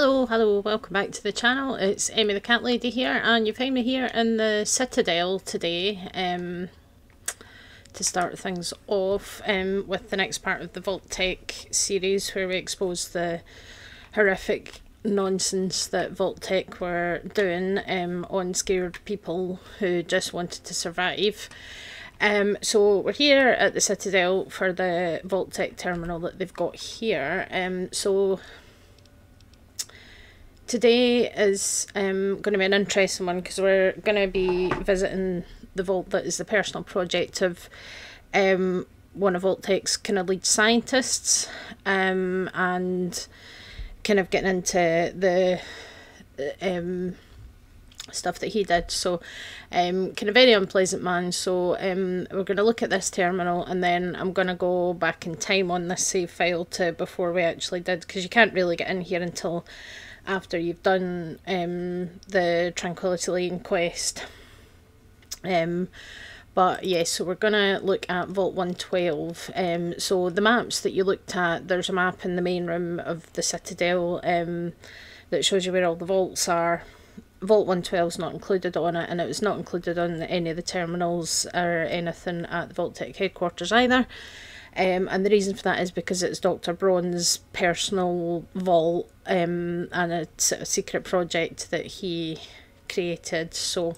Hello, welcome back to the channel. It's Amy the Cat Lady here, and you find me here in the Citadel today to start things off with the next part of the Vault-Tec series, where we expose the horrific nonsense that Vault-Tec were doing on scared people who just wanted to survive. So we're here at the Citadel for the Vault-Tec terminal that they've got here. So today is going to be an interesting one, because we're going to be visiting the vault that is the personal project of one of Vault-Tec's kind of lead scientists, and kind of getting into the stuff that he did. So kind of very unpleasant man. So we're going to look at this terminal, and then I'm going to go back in time on this save file to before we actually did, because you can't really get in here until after you've done the Tranquility Lane quest. But yeah, so we're gonna look at Vault 112. So the maps that you looked at, there's a map in the main room of the Citadel that shows you where all the vaults are. Vault 112 is not included on it, and it was not included on any of the terminals or anything at the Vault-Tec headquarters either. And the reason for that is because it's Dr. Braun's personal vault, and it's a secret project that he created. So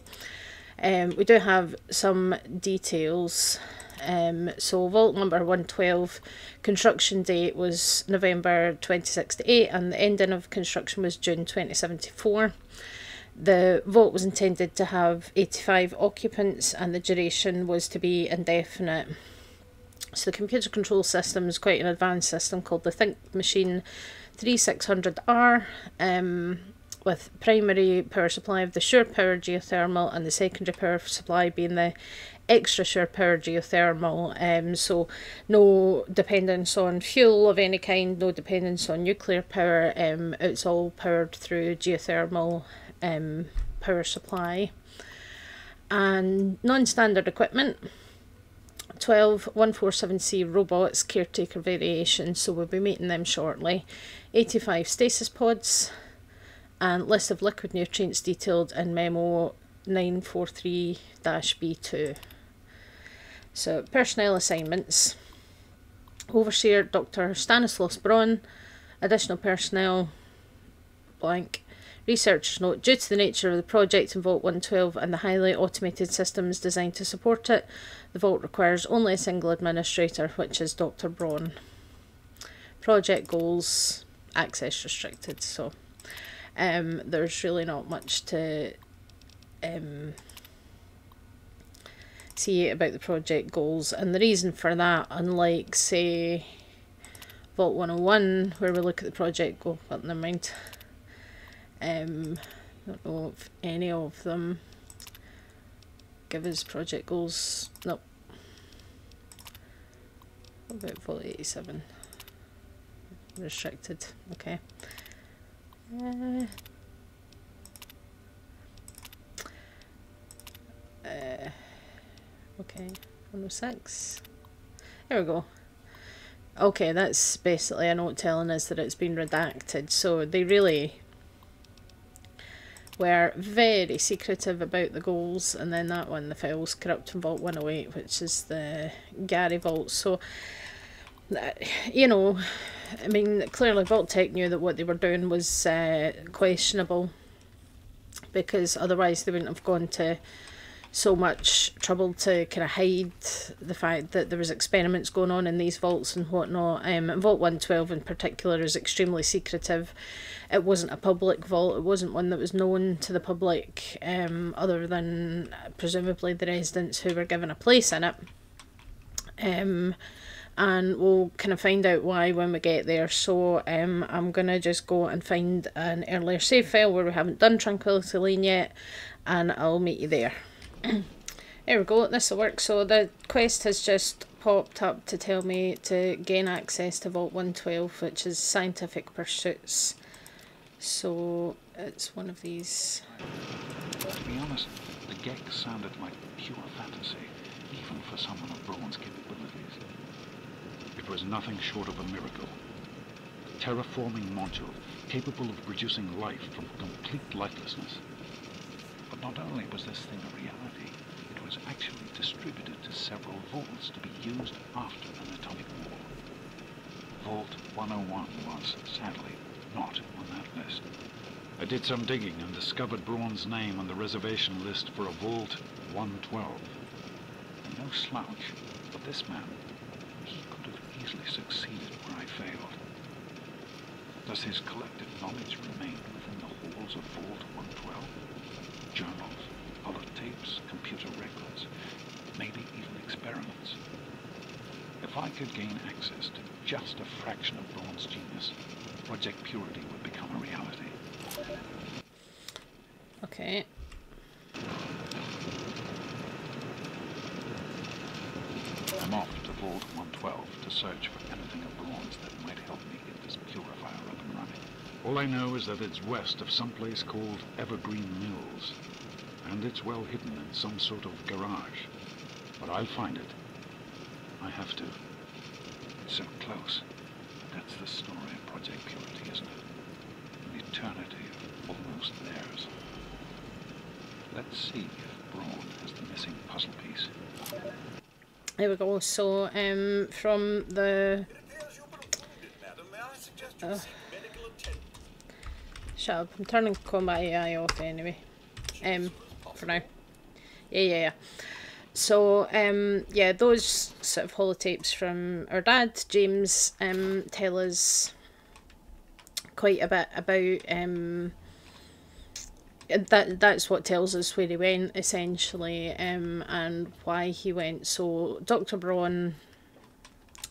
we do have some details. So vault number 112, construction date was November 2068, and the ending of construction was June 2074. The vault was intended to have 85 occupants, and the duration was to be indefinite. So the computer control system is quite an advanced system called the Think Machine 3600R, with primary power supply of the sure power geothermal, and the secondary power supply being the extra sure power geothermal. So no dependence on fuel of any kind, no dependence on nuclear power. It's all powered through geothermal power supply. And non-standard equipment: 12 147C robots, caretaker variation, so we'll be meeting them shortly. 85 stasis pods, and list of liquid nutrients detailed in memo 943-B2. So personnel assignments: overseer Dr. Stanislaus Braun, additional personnel blank. Researchers note: due to the nature of the project in Vault 112 and the highly automated systems designed to support it, the vault requires only a single administrator, which is Dr. Braun. Project goals: access restricted. So there's really not much to see about the project goals, and the reason for that, unlike say Vault 101 where we look at the project goal, well, never mind. I don't know if any of them give us project goals. Nope. What about Vault 87? Restricted. Okay. Okay. 106. There we go. Okay, that's basically a note telling us that it's been redacted. So they really were very secretive about the goals. And then that one, the files corrupt from Vault 108, which is the Gary vault. So, you know, I mean, clearly Vault-Tec knew that what they were doing was questionable, because otherwise they wouldn't have gone to so much trouble to kind of hide the fact that there was experiments going on in these vaults and whatnot. Vault 112 in particular is extremely secretive. It wasn't a public vault. It wasn't one that was known to the public, other than presumably the residents who were given a place in it. And we'll kind of find out why when we get there. So I'm going to just go and find an earlier save file where we haven't done Tranquility Lane yet, and I'll meet you there. There we go, this will work. So the quest has just popped up to tell me to gain access to Vault 112, which is scientific pursuits. So it's one of these. To be honest, the Gex sounded like pure fantasy, even for someone of Braun's capabilities. It was nothing short of a miracle. terraforming module capable of producing life from complete lifelessness. But not only was this thing a reality, it was actually distributed to several vaults to be used after an atomic war. Vault 101 was, sadly, not on that list. I did some digging and discovered Braun's name on the reservation list for a Vault 112. No slouch, but this man, he could have easily succeeded where I failed. Does his collective knowledge remain within the halls of Vault 112? Journals, holotapes, computer records, maybe even experiments. If I could gain access to just a fraction of Braun's genius, Project Purity would become a reality. Okay. I'm off to Vault 112 to search for anything of Braun's that might help me get this purifier up and running. All I know is that it's west of some place called Evergreen Mills, and it's well hidden in some sort of garage. But I'll find it. I have to. It's so close. That's the story of Project Purity, isn't it? An eternity of almost theirs. Let's see if Braun has the missing puzzle piece. There we go. So, from the... Shut up. I'm turning combat AI off anyway. For now. Yeah. So, yeah, those sort of holotapes from our dad, James, tell us quite a bit about, that's what tells us where he went, essentially, and why he went. So, Dr. Braun,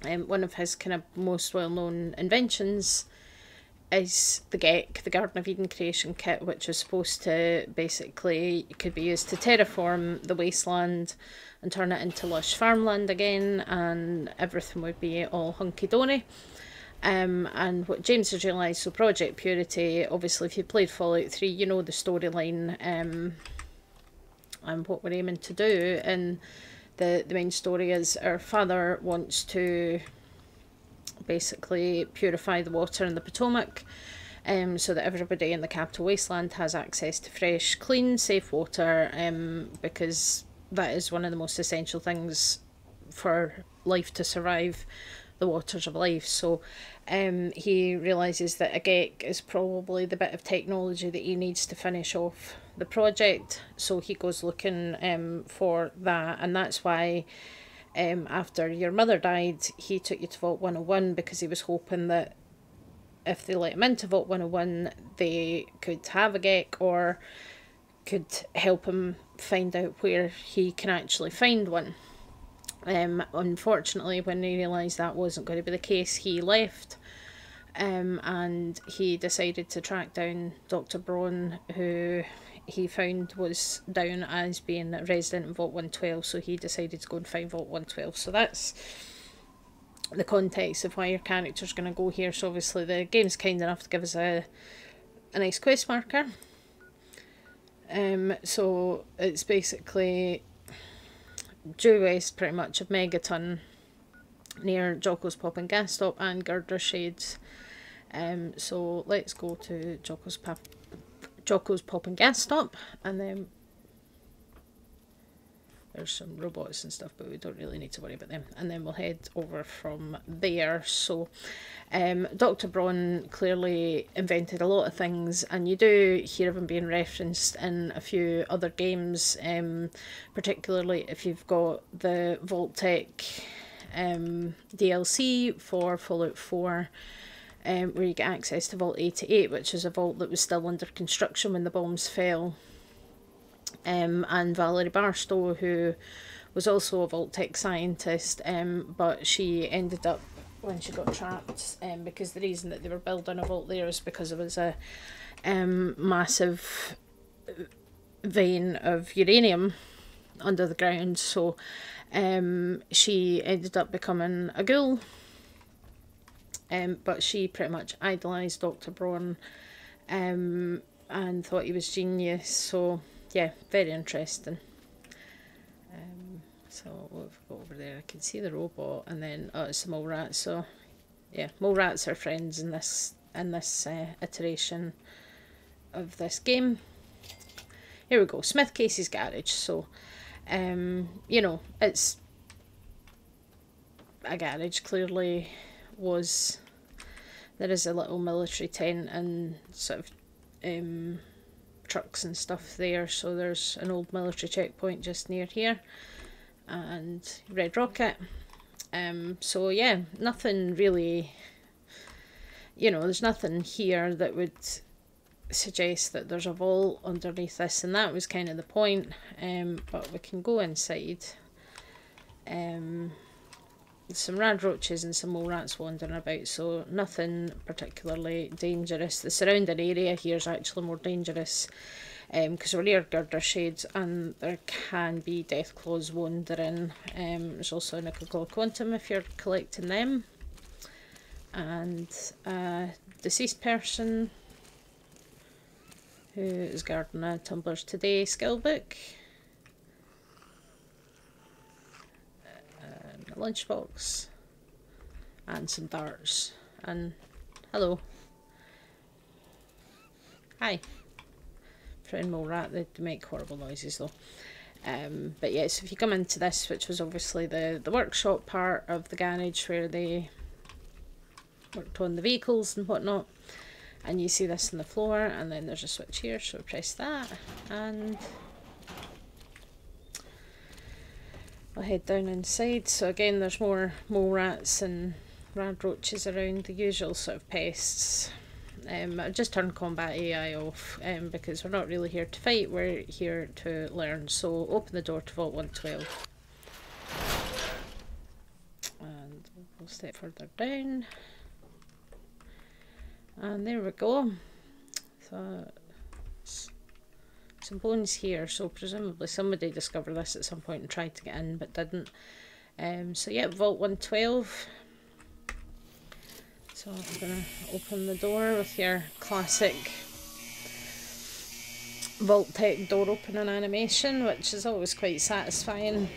one of his kind of most well-known inventions is the GEC, the Garden of Eden creation kit, which is supposed to basically, could be used to terraform the wasteland and turn it into lush farmland again, and everything would be all hunky-dory. And what James has realised, so Project Purity, obviously if you played Fallout 3, you know the storyline and what we're aiming to do. And the main story is our father wants to basically purify the water in the Potomac, so that everybody in the Capital Wasteland has access to fresh, clean, safe water, because that is one of the most essential things for life to survive, the waters of life. So he realises that a GEC is probably the bit of technology that he needs to finish off the project, so he goes looking for that, and that's why after your mother died, he took you to Vault 101, because he was hoping that if they let him into Vault 101, they could have a GEC or could help him find out where he can actually find one. Unfortunately, when he realised that wasn't going to be the case, he left, and he decided to track down Dr. Braun, who he found was down as being a resident in Vault 112, so he decided to go and find Vault 112. So that's the context of why your character's going to go here. So obviously the game's kind enough to give us a nice quest marker. So it's basically due west pretty much of Megaton, near Jocko's Pop and Gas Stop and Girder Shades. So let's go to Jocko's Pop and Gas Stop, and then there's some robots and stuff, but we don't really need to worry about them, and then we'll head over from there. So Dr. Braun clearly invented a lot of things, and you do hear of him being referenced in a few other games, particularly if you've got the Vault-Tec DLC for Fallout 4, where you get access to Vault 88, which is a vault that was still under construction when the bombs fell. And Valerie Barstow, who was also a Vault-Tec scientist, but she ended up, when she got trapped, because the reason that they were building a vault there is because there was a massive vein of uranium under the ground, so she ended up becoming a ghoul. But she pretty much idolised Dr. Braun, and thought he was genius, so yeah, very interesting. So we've got over there, I can see the robot, and then it's the mole rat, so yeah, mole rats are friends in this iteration of this game. Here we go, Smith Casey's garage. So, you know, it's a garage. Clearly, there is a little military tent and sort of trucks and stuff there. So there's an old military checkpoint just near here, and Red Rocket. So yeah, nothing really. You know, there's nothing here that would suggest that there's a vault underneath this, and that was kind of the point. But we can go inside. Some rad roaches and some mole rats wandering about, so nothing particularly dangerous. The surrounding area here is actually more dangerous because we're near girder shades and there can be death claws wandering. There's also a Nuka Cola Quantum if you're collecting them, and a deceased person who is guarding a Tumblers Today skill book, a lunchbox, and some darts. And hello, hi, friend mole rat. They make horrible noises though. But yes, if you come into this, which was obviously the workshop part of the garage where they worked on the vehicles and whatnot, and you see this on the floor, and then there's a switch here, so press that and I'll head down inside. So again, there's more mole rats and rad roaches around, the usual sort of pests. I've just turned combat AI off because we're not really here to fight, we're here to learn. So open the door to Vault 112 and we'll step further down, and there we go. So some bones here, so presumably somebody discovered this at some point and tried to get in but didn't. So yeah, Vault 112. So I'm going to open the door with your classic Vault-Tec door opening animation, which is always quite satisfying.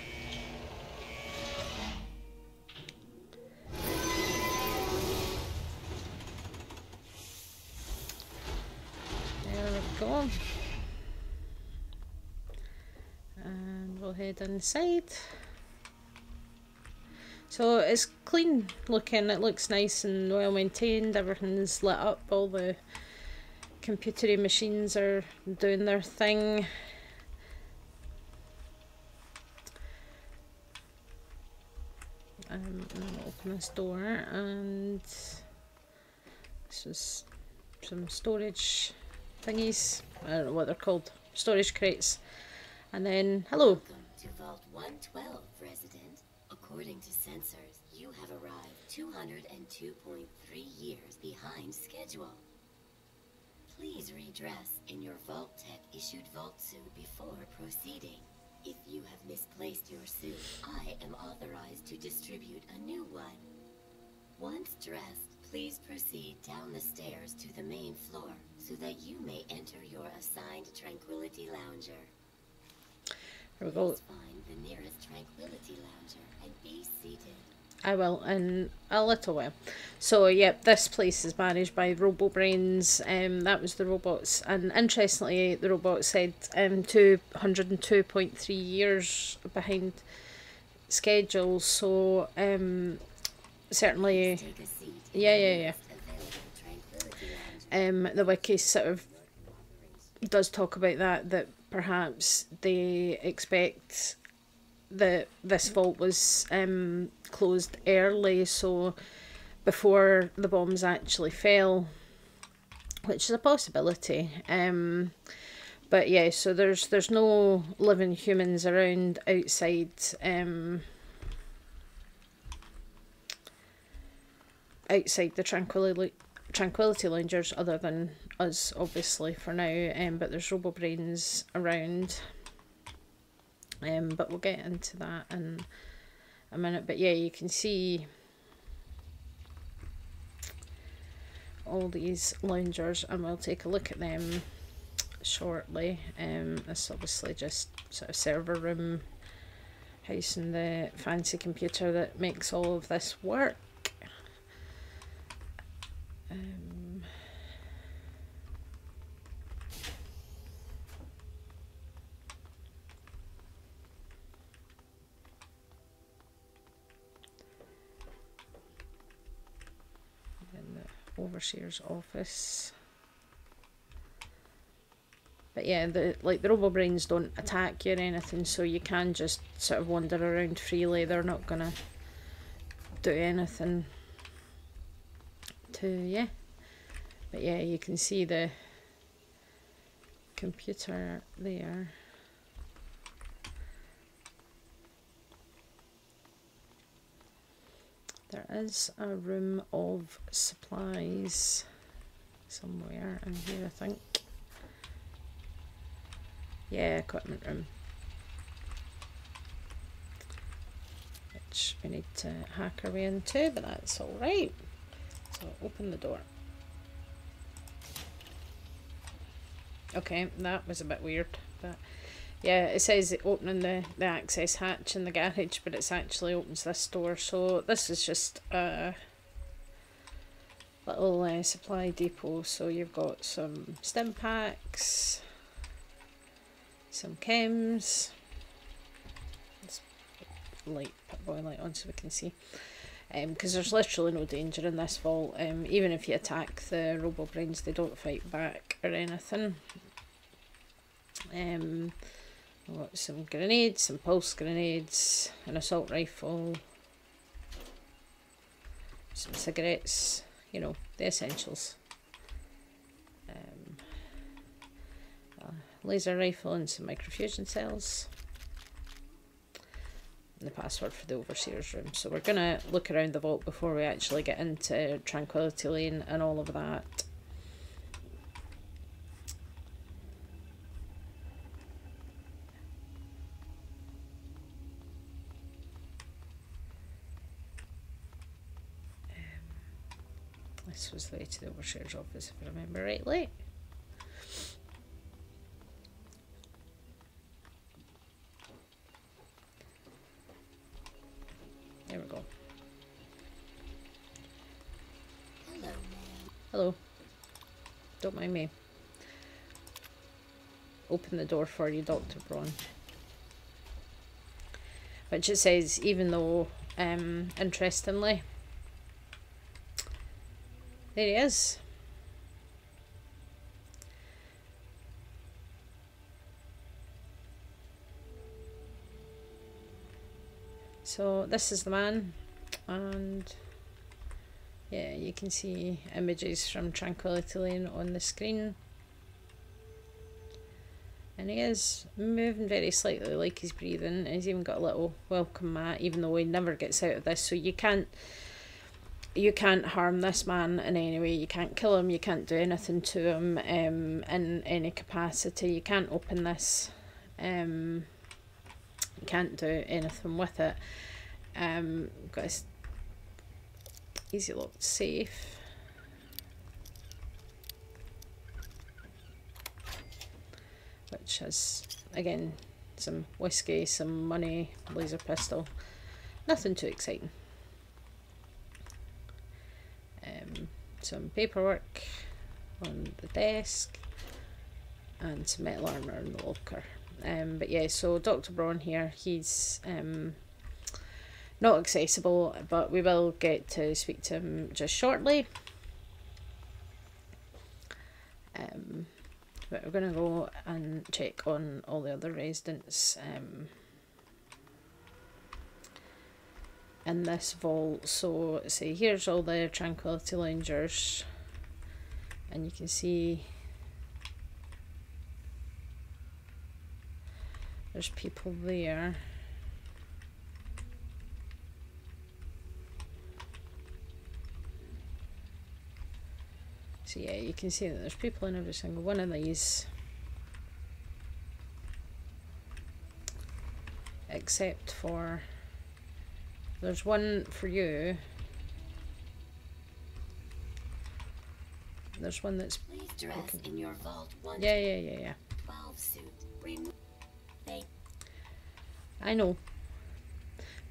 There we go. And we'll head inside. So it's clean looking, it looks nice and well maintained, everything's lit up, all the computery machines are doing their thing. I'll open this door, and this is some storage thingies, I don't know what they're called, storage crates. And then, hello. Welcome to Vault 112, resident. According to sensors, you have arrived 202.3 years behind schedule. Please redress in your Vault-Tec issued vault suit before proceeding. If you have misplaced your suit, I am authorized to distribute a new one. Once dressed, please proceed down the stairs to the main floor so that you may enter your assigned Tranquility Lounger. Here we go. Please find the nearest Tranquility Lounger and be seated. I will in a little while. So yep, this place is managed by RoboBrains. That was the robots, and interestingly the robot said 202.3 years behind schedule, so certainly Take a seat. yeah. Available Tranquility Lounger. The wiki sort of does talk about that perhaps they expect that this vault was closed early, so before the bombs actually fell, which is a possibility. But yeah, so there's no living humans around outside outside the Tranquility Loungers, other than us obviously for now, but there's RoboBrains around. But we'll get into that in a minute. But yeah, you can see all these loungers, and we'll take a look at them shortly. This is obviously just sort of server room, housing the fancy computer that makes all of this work. overseer's office. But yeah, the robo-brains don't attack you or anything, so you can just sort of wander around freely. They're not gonna do anything to you. But yeah, you can see the computer there. There is a room of supplies somewhere in here, I think. Yeah, equipment room. Which we need to hack our way into, but that's alright. So open the door. Okay, that was a bit weird, but yeah, it says opening the access hatch in the garage, but it's actually opens this door. So this is just a little supply depot. So you've got some stim packs, some chems. Let's put boy light on so we can see. Because there's literally no danger in this vault. Even if you attack the robo-brains, they don't fight back or anything. I've got some grenades, some pulse grenades, an assault rifle, some cigarettes, you know, the essentials. A laser rifle and some microfusion cells. The password for the overseer's room. So we're gonna look around the vault before we actually get into Tranquility Lane and all of that. This was the way to the overseer's office, if I remember rightly. There we go. Hello, ma'am. Hello. Don't mind me. Open the door for you, Dr. Braun. Which it says, even though, interestingly, there he is. So this is the man, and yeah, you can see images from Tranquility Lane on the screen. And he is moving very slightly like he's breathing, and he's even got a little welcome mat, even though he never gets out of this. So you can't harm this man in any way. You can't kill him, you can't do anything to him in any capacity. You can't open this. You can't do anything with it. Got a easy lock safe. Which has, again, some whiskey, some money, laser pistol. Nothing too exciting. Some paperwork on the desk and some metal armour in the locker. But yeah, so Dr. Braun here, he's not accessible, but we will get to speak to him just shortly. But we're going to go and check on all the other residents in this vault. So see, here's all the Tranquility Loungers, and you can see there's people there. So yeah, you can see that there's people in every single one of these, except for there's one for you. There's one that's Please dress in your Vault 1 yeah. 12 suit. I know.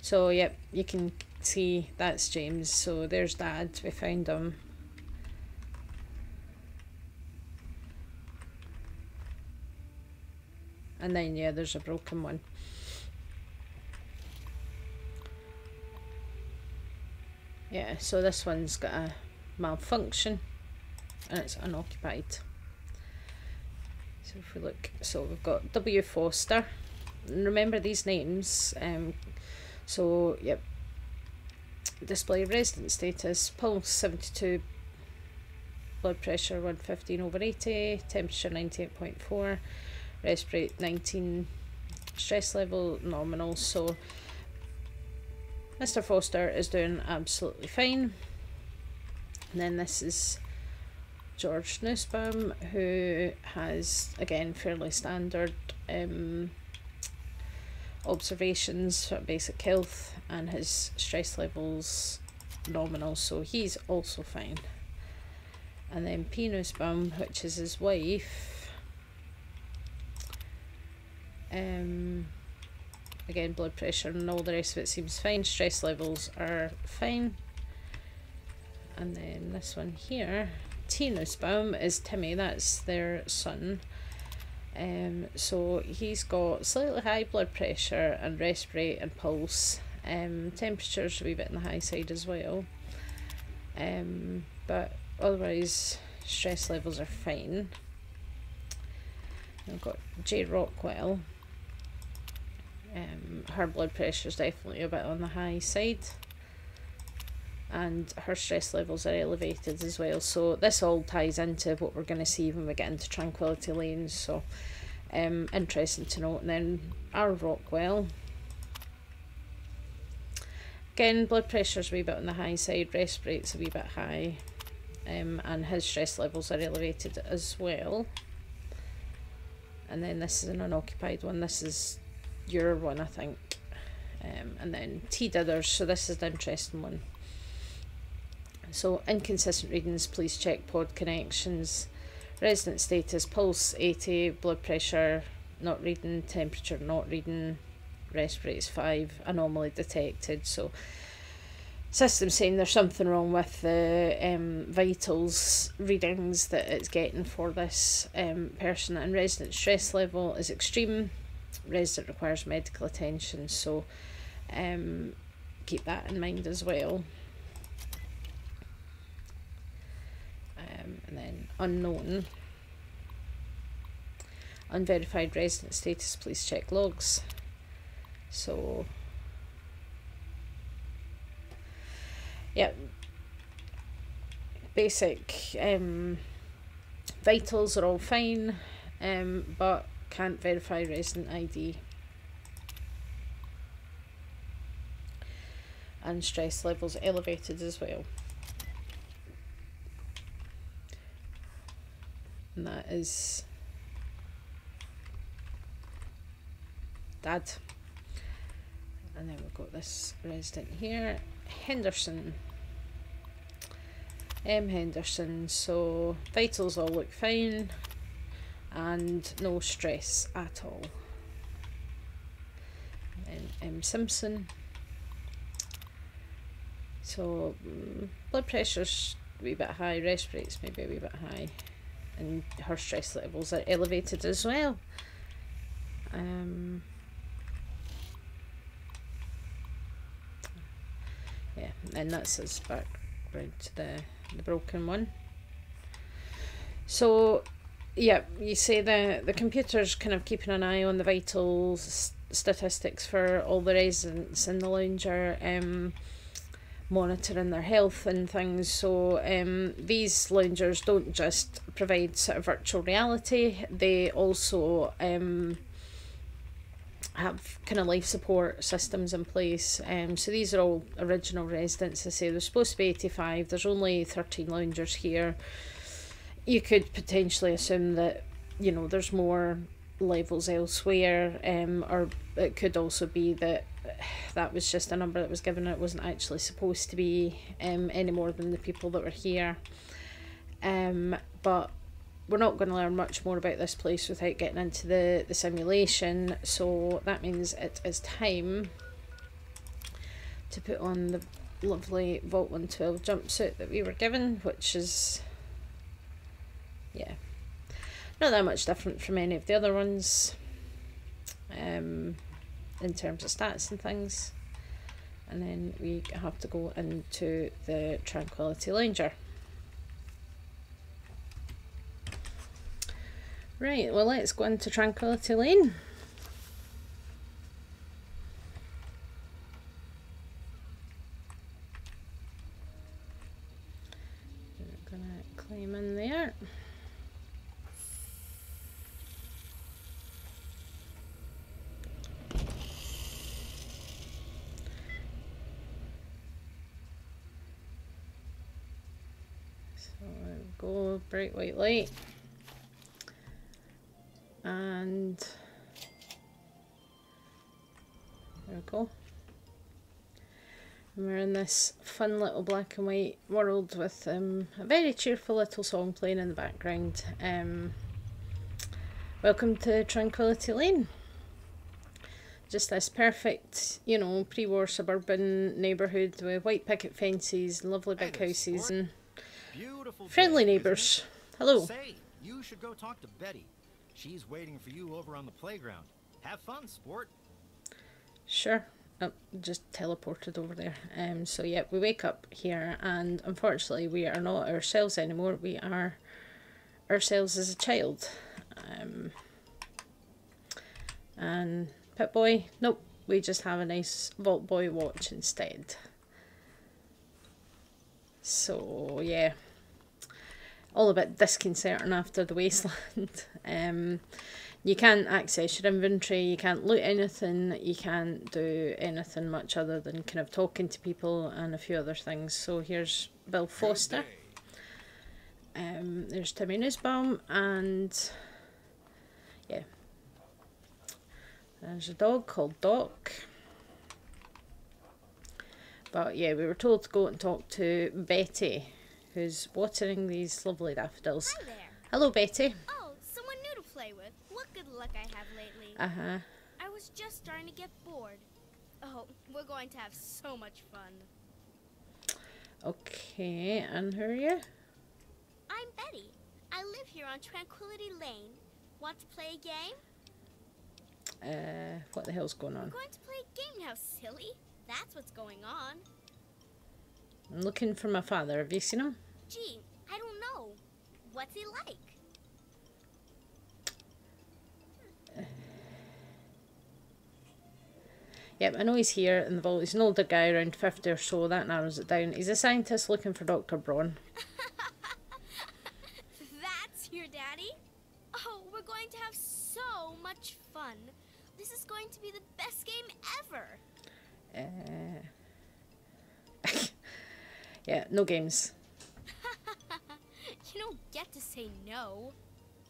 So yep, you can see that's James. So there's Dad. We found him. And then yeah, there's a broken one. Yeah, so this one's got a malfunction. and it's unoccupied. So if we look, so we've got W. Foster. And remember these names. So, yep. Display resident status, pulse 72, blood pressure 115/80, temperature 98.4, respirate 19, stress level nominal. So Mr. Foster is doing absolutely fine. And then this is George Nussbaum, who has, again, fairly standard observations for basic health, and his stress levels nominal, so he's also fine. And then P. Nussbaum, which is his wife, again, blood pressure and all the rest of it seems fine, stress levels are fine. And then this one here, T. Nussbaum, is Timmy, that's their son. So he's got slightly high blood pressure and respirate and pulse. Temperature's a wee bit on the high side as well. But otherwise stress levels are fine. I've got J. Rockwell. Her blood pressure's definitely a bit on the high side, and her stress levels are elevated as well. So this all ties into what we're going to see when we get into Tranquility Lanes. So interesting to note. And then R. Rockwell, again, blood pressure's a wee bit on the high side, respirate's a wee bit high, and his stress levels are elevated as well. And then this is an unoccupied one, this is your one, I think. And then T. Dithers, so this is an interesting one. So inconsistent readings, please check pod connections. Resident status, pulse 80, blood pressure not reading, temperature not reading, respirate is 5, anomaly detected. So system saying there's something wrong with the vitals readings that it's getting for this person. And resident stress level is extreme, resident requires medical attention, so keep that in mind as well. And then unknown, unverified resident status, please check logs. So yeah, basic vitals are all fine, but can't verify resident ID. And stress levels elevated as well. And that is Dad. And then we've got this resident here, Henderson. M. Henderson, so vitals all look fine and no stress at all. And M. Simpson, so blood pressure's a wee bit high, respirate's maybe a wee bit high, and her stress levels are elevated as well. Yeah, and that's his background to the broken one. So yeah, you say the computer's kind of keeping an eye on the vital statistics for all the residents in the lounger, monitoring their health and things. So these loungers don't just provide sort of virtual reality, they also have kind of life support systems in place. So these are all original residents. I say there's supposed to be 85, there's only 13 loungers here. You could potentially assume that, you know, there's more levels elsewhere, or it could also be that that was just a number that was given, it wasn't actually supposed to be any more than the people that were here. But we're not going to learn much more about this place without getting into the simulation, so that means it is time to put on the lovely Vault 112 jumpsuit that we were given, which is, yeah, not that much different from any of the other ones in terms of stats and things. And then we have to go into the Tranquility Lounger. Right, well let's go into Tranquility Lane. We're gonna climb in there. So go bright white light. And there we go. And we're in this fun little black and white world with a very cheerful little song playing in the background. Welcome to Tranquility Lane. Just this perfect, you know, pre-war suburban neighbourhood with white picket fences, lovely big houses, and friendly neighbours. Hello. Say, you should go talk to Betty. She's waiting for you over on the playground. Have fun, sport. Sure. Oh, just teleported over there. So yeah, we wake up here and unfortunately we are not ourselves anymore. We are ourselves as a child. And Pip-Boy, nope, we just have a nice Vault Boy watch instead. So yeah, all a bit disconcerting after the wasteland. You can't access your inventory, you can't loot anything, you can't do anything much other than kind of talking to people and a few other things. So here's Bill Foster. There's Timmy Nussbaum, and yeah, there's a dog called Doc. But yeah, we were told to go and talk to Betty, who's watering these lovely daffodils. Hi there. Hello, Betty. Oh, someone new to play with. What good luck I have lately. Uh-huh. I was just starting to get bored. Oh, we're going to have so much fun. Okay, and who are you? I'm Betty. I live here on Tranquility Lane. Want to play a game? What the hell's going We're on? going to play a game now, silly. That's what's going on. I'm looking for my father. Have you seen him? Gee, I don't know. What's he like? Yep, I know he's here in the vault. He's an older guy, around 50 or so. That narrows it down. He's a scientist looking for Dr. Braun. That's your daddy? Oh, we're going to have so much fun. This is going to be the best game ever. Yeah, no games. You don't get to say no.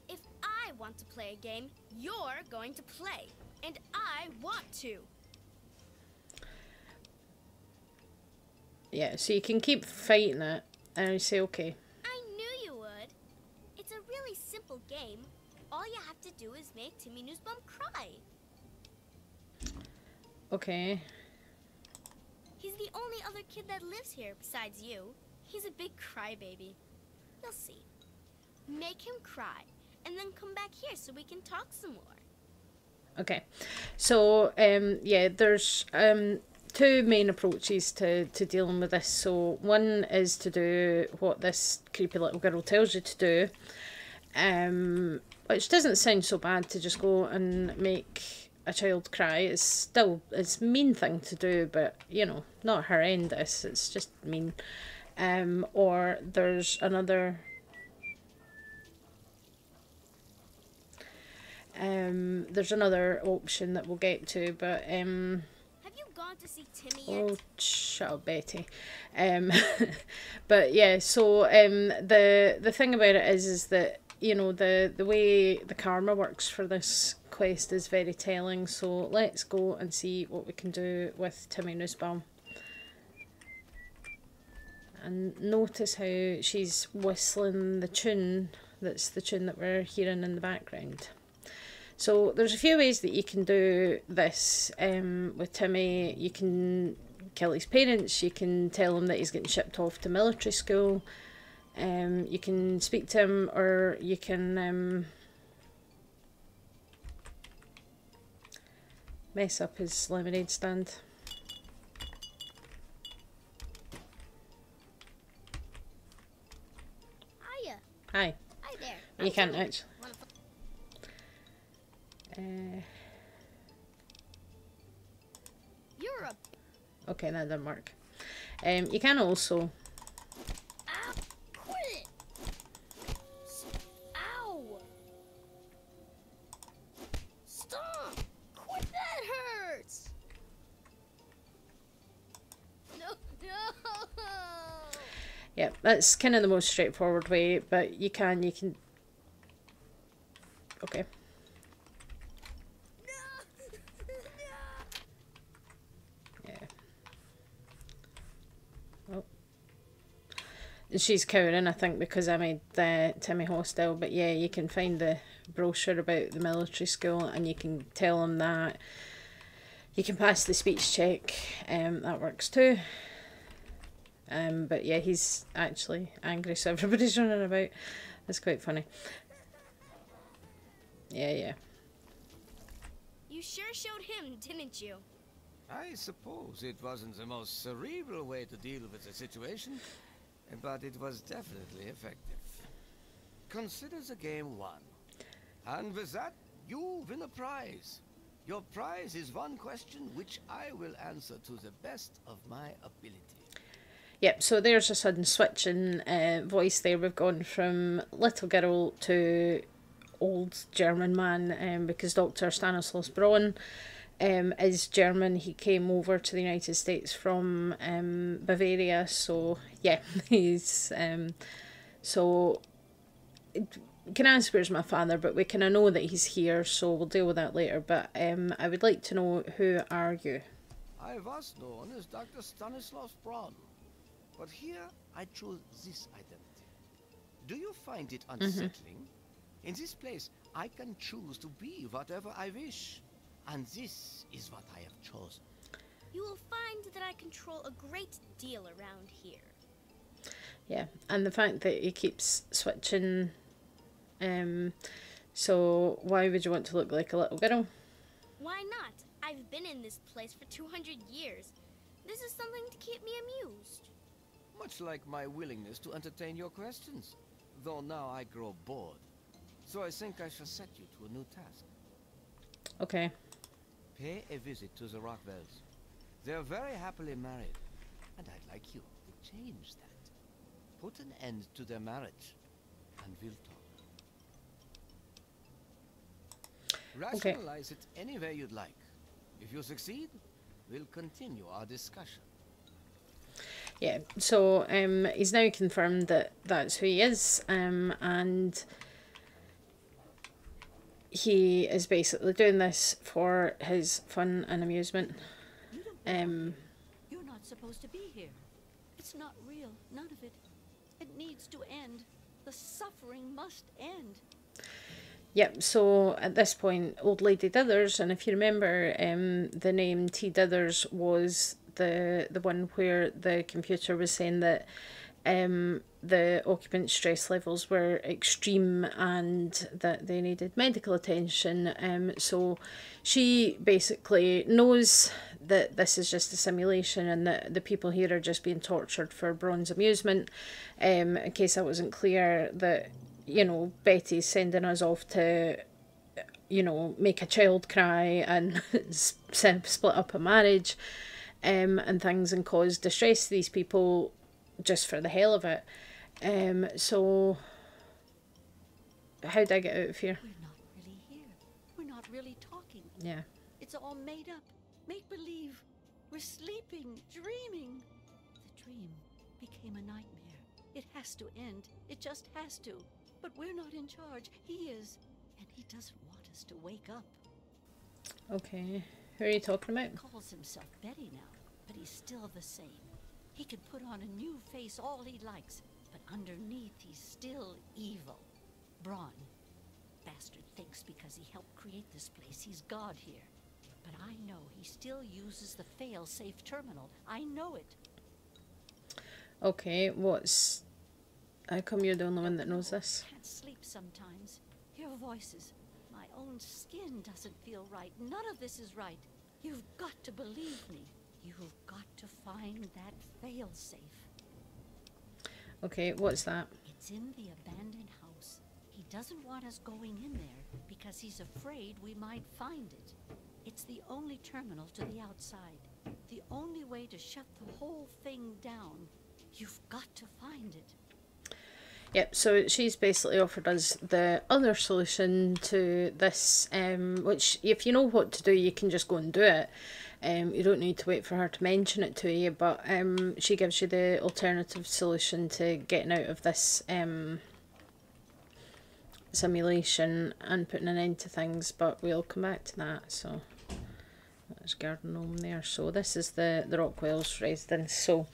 If I want to play a game, you're going to play. And I want to. Yeah, so you can keep fighting it, and you say, okay. I knew you would. It's a really simple game. All you have to do is make Timmy Nussbaum cry. Okay. He's the only other kid that lives here besides you. He's a big crybaby. You'll see. Make him cry, and then come back here so we can talk some more. Okay. So, yeah, there's two main approaches to dealing with this. So one is to do what this creepy little girl tells you to do, which doesn't sound so bad, to just go and make a child cry. It's a mean thing to do, but you know, not horrendous, it's just mean. Or there's another option that we'll get to, but Have you gone to see Timmy yet? oh, shut up, Betty. But yeah, so the thing about it is that, you know, the way the karma works for this quest is very telling. So let's go and see what we can do with Timmy Nussbaum. And notice how she's whistling the tune. That's the tune that we're hearing in the background. So there's a few ways that you can do this with Timmy. You can kill his parents, you can tell him that he's getting shipped off to military school, you can speak to him, or you can mess up his lemonade stand. Hiya. Hi. Hi there. You can't actually. You're a... Okay, that didn't work. You can also... Ow! Quit it! Ow! Stop! Quit, that hurts! No, no! Yeah, that's kind of the most straightforward way, but you can... Okay. Yeah. Oh. She's cowering, I think, because I made the Timmy hostile, but yeah, you can find the brochure about the military school and you can tell him that you can pass the speech check. That works too. But yeah, he's actually angry, so everybody's running about. That's quite funny. Yeah. You sure showed him, didn't you? I suppose it wasn't the most cerebral way to deal with the situation, but it was definitely effective. Consider the game won. And with that, you win a prize. Your prize is one question which I will answer to the best of my ability. Yep, so there's a sudden switch in voice there. We've gone from little girl to old German man, because Dr. Stanislaus Braun is German. He came over to the United States from Bavaria, so yeah, he's so you can ask where's my father, but we kind of know that he's here, so we'll deal with that later. But I would like to know, who are you? I was known as Dr. Stanislaus Braun, but here I chose this identity. Do you find it unsettling? In this place, I can choose to be whatever I wish. And this is what I have chosen. You will find that I control a great deal around here. Yeah, and the fact that he keeps switching. So why would you want to look like a little girl? Why not? I've been in this place for 200 years. This is something to keep me amused. Much like my willingness to entertain your questions. Though now I grow bored. So I think I shall set you to a new task. Okay. Pay a visit to the Rockwells. They're very happily married. And I'd like you to change that. Put an end to their marriage. And we'll talk. Rationalize it any way you'd like. If you succeed, we'll continue our discussion. Yeah, so he's now confirmed that that's who he is, and he is basically doing this for his fun and amusement. You're not supposed to be here. It's not real, none of it. It needs to end. The suffering must end. Yep, so at this point, Old Lady Dithers, and if you remember, the name T. Dithers was the one where the computer was saying that the occupant stress levels were extreme and that they needed medical attention. So she basically knows that this is just a simulation and that the people here are just being tortured for Braun's amusement. In case that wasn't clear, that, you know, Betty's sending us off to, you know, make a child cry and split up a marriage and things, and cause distress to these people just for the hell of it. So how'd I get out of here? We're not really here. We're not really talking. Yeah. It's all made up. Make believe. We're sleeping, dreaming. The dream became a nightmare. It has to end. It just has to. But we're not in charge. He is. And he doesn't want us to wake up. Okay. Who are you talking about? He calls himself Betty now, but he's still the same. He can put on a new face all he likes, but underneath he's still evil. Braun. Bastard thinks because he helped create this place, he's God here. But I know he still uses the fail-safe terminal. I know it. Okay, what's... How come you're the only one that knows this? Can't sleep sometimes. Hear voices. My own skin doesn't feel right. None of this is right. You've got to believe me. You've got to find that fail-safe. Okay, what's that? It's in the abandoned house. He doesn't want us going in there because he's afraid we might find it. It's the only terminal to the outside. The only way to shut the whole thing down. You've got to find it. Yep, so she's basically offered us the other solution to this, which if you know what to do, you can just go and do it. You don't need to wait for her to mention it to you, but she gives you the alternative solution to getting out of this simulation and putting an end to things, but we'll come back to that. So there's garden gnome there. So this is the Rockwell's residence. So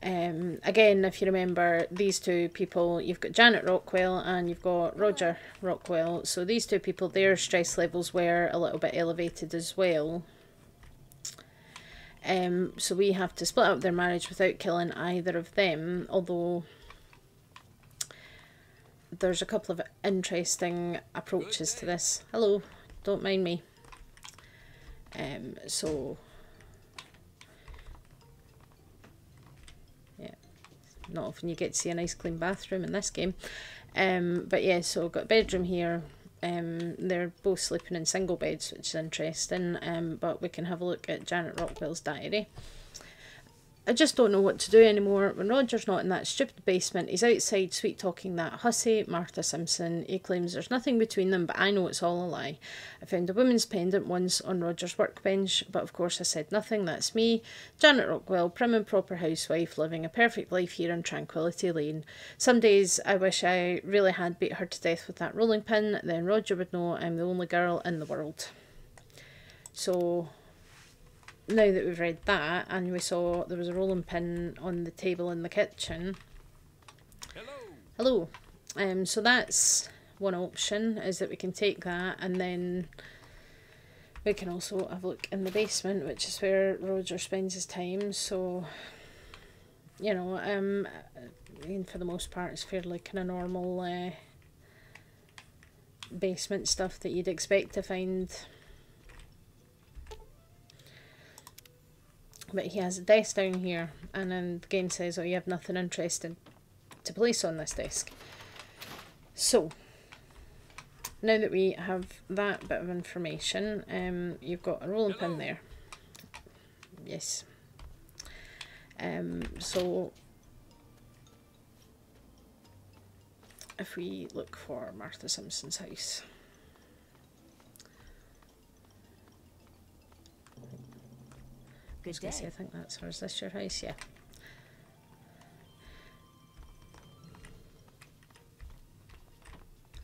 again, if you remember these two people, you've got Janet Rockwell and you've got Roger Rockwell. So these two people, their stress levels were a little bit elevated as well. So we have to split up their marriage without killing either of them, although there's a couple of interesting approaches to this. Hello, don't mind me. So yeah, not often you get to see a nice clean bathroom in this game. But yeah, so got a bedroom here. They're both sleeping in single beds, which is interesting, but we can have a look at Janet Rockwell's diary. I just don't know what to do anymore. When Roger's not in that stupid basement, he's outside sweet-talking that hussy, Martha Simpson. He claims there's nothing between them, but I know it's all a lie. I found a woman's pendant once on Roger's workbench, but of course I said nothing. That's me, Janet Rockwell, prim and proper housewife, living a perfect life here in Tranquility Lane. Some days I wish I really had beat her to death with that rolling pin, then Roger would know I'm the only girl in the world. So now that we've read that, and we saw there was a rolling pin on the table in the kitchen. Hello. So that's one option, is that we can take that, and then we can also have a look in the basement, which is where Roger spends his time. So, you know, I mean, for the most part, it's fairly kind of normal basement stuff that you'd expect to find. But he has a desk down here, and then the game says, oh, you have nothing interesting to place on this desk. So, now that we have that bit of information, you've got a rolling pin there. Yes. So, if we look for Martha Simpson's house. Good day. I think that's hers. Is this your house? Yeah.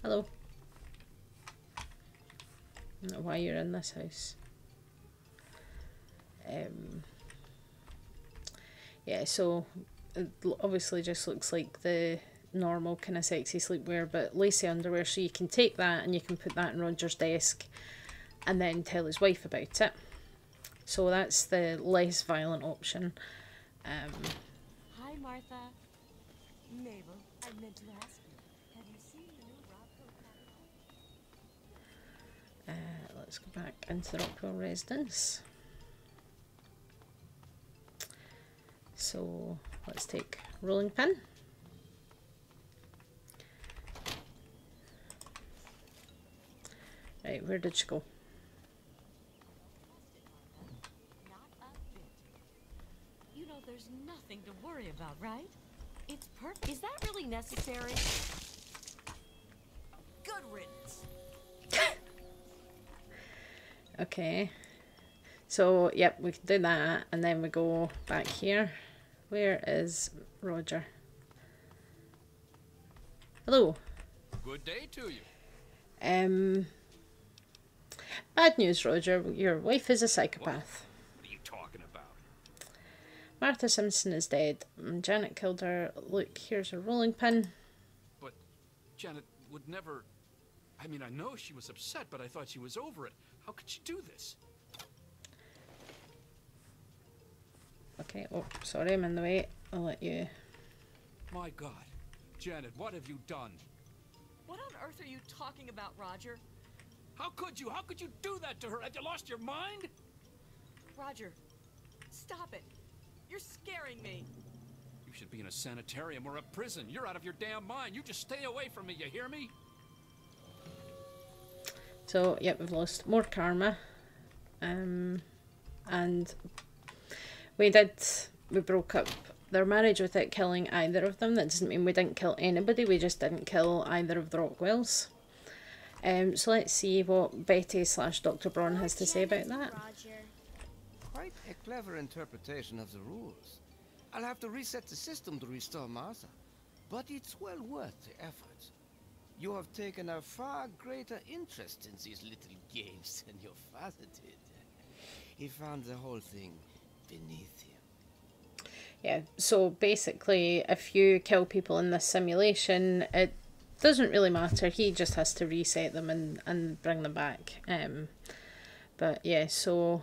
Hello. I don't know why you're in this house. Yeah, so it obviously just looks like the normal kind of sexy sleepwear, but lacy underwear, so you can take that and you can put that in Roger's desk and then tell his wife about it. So that's the less violent option. Hi, Martha. Mabel, I meant to ask you. Have you seen the new Rockwell? Let's go back into the Rockwell residence. So let's take rolling pin. Right, where did she go? There's nothing to worry about, right? It's perfect. Is that really necessary? Good riddance. Okay. So, yep, we can do that, and then we go back here. Where is Roger? Hello. Good day to you. Bad news, Roger. Your wife is a psychopath. What are you talking about? Martha Simpson is dead. Janet killed her. Look, here's a rolling pin. But Janet would never... I mean, I know she was upset, but I thought she was over it. How could she do this? Okay, oh, sorry, I'm in the way. I'll let you... My God. Janet, what have you done? What on earth are you talking about, Roger? How could you? How could you do that to her? Had you lost your mind? Roger, stop it. You're scaring me. You should be in a sanitarium or a prison. You're out of your damn mind. You just stay away from me, you hear me? So, yep, we've lost more karma. And we broke up their marriage without killing either of them. That doesn't mean we didn't kill anybody, we just didn't kill either of the Rockwells. So let's see what Betty / Dr. Braun has to say about that. Quite a clever interpretation of the rules. I'll have to reset the system to restore Martha, but it's well worth the effort. You have taken a far greater interest in these little games than your father did. He found the whole thing beneath him. Yeah, so basically, if you kill people in this simulation, it doesn't really matter. He just has to reset them and bring them back. But yeah, so...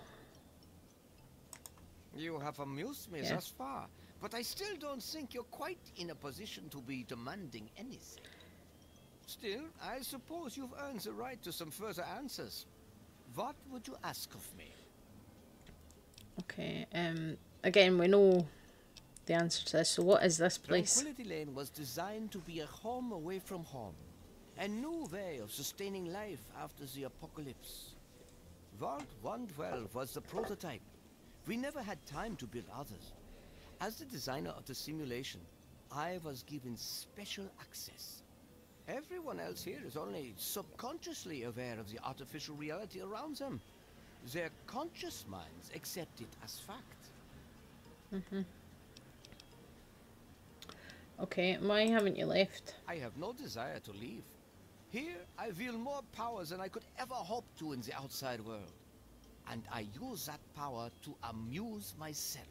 You have amused me thus far, but I still don't think you're quite in a position to be demanding anything. Still, I suppose you've earned the right to some further answers. What would you ask of me? Okay, again, we know the answer to this, so what is this place? Tranquility Lane was designed to be a home away from home. A new way of sustaining life after the apocalypse. Vault 112 was the prototype. We never had time to build others. As the designer of the simulation, I was given special access. Everyone else here is only subconsciously aware of the artificial reality around them. Their conscious minds accept it as fact. Okay, why haven't you left? I have no desire to leave. Here, I wield more power than I could ever hope to in the outside world. And I use that power to amuse myself.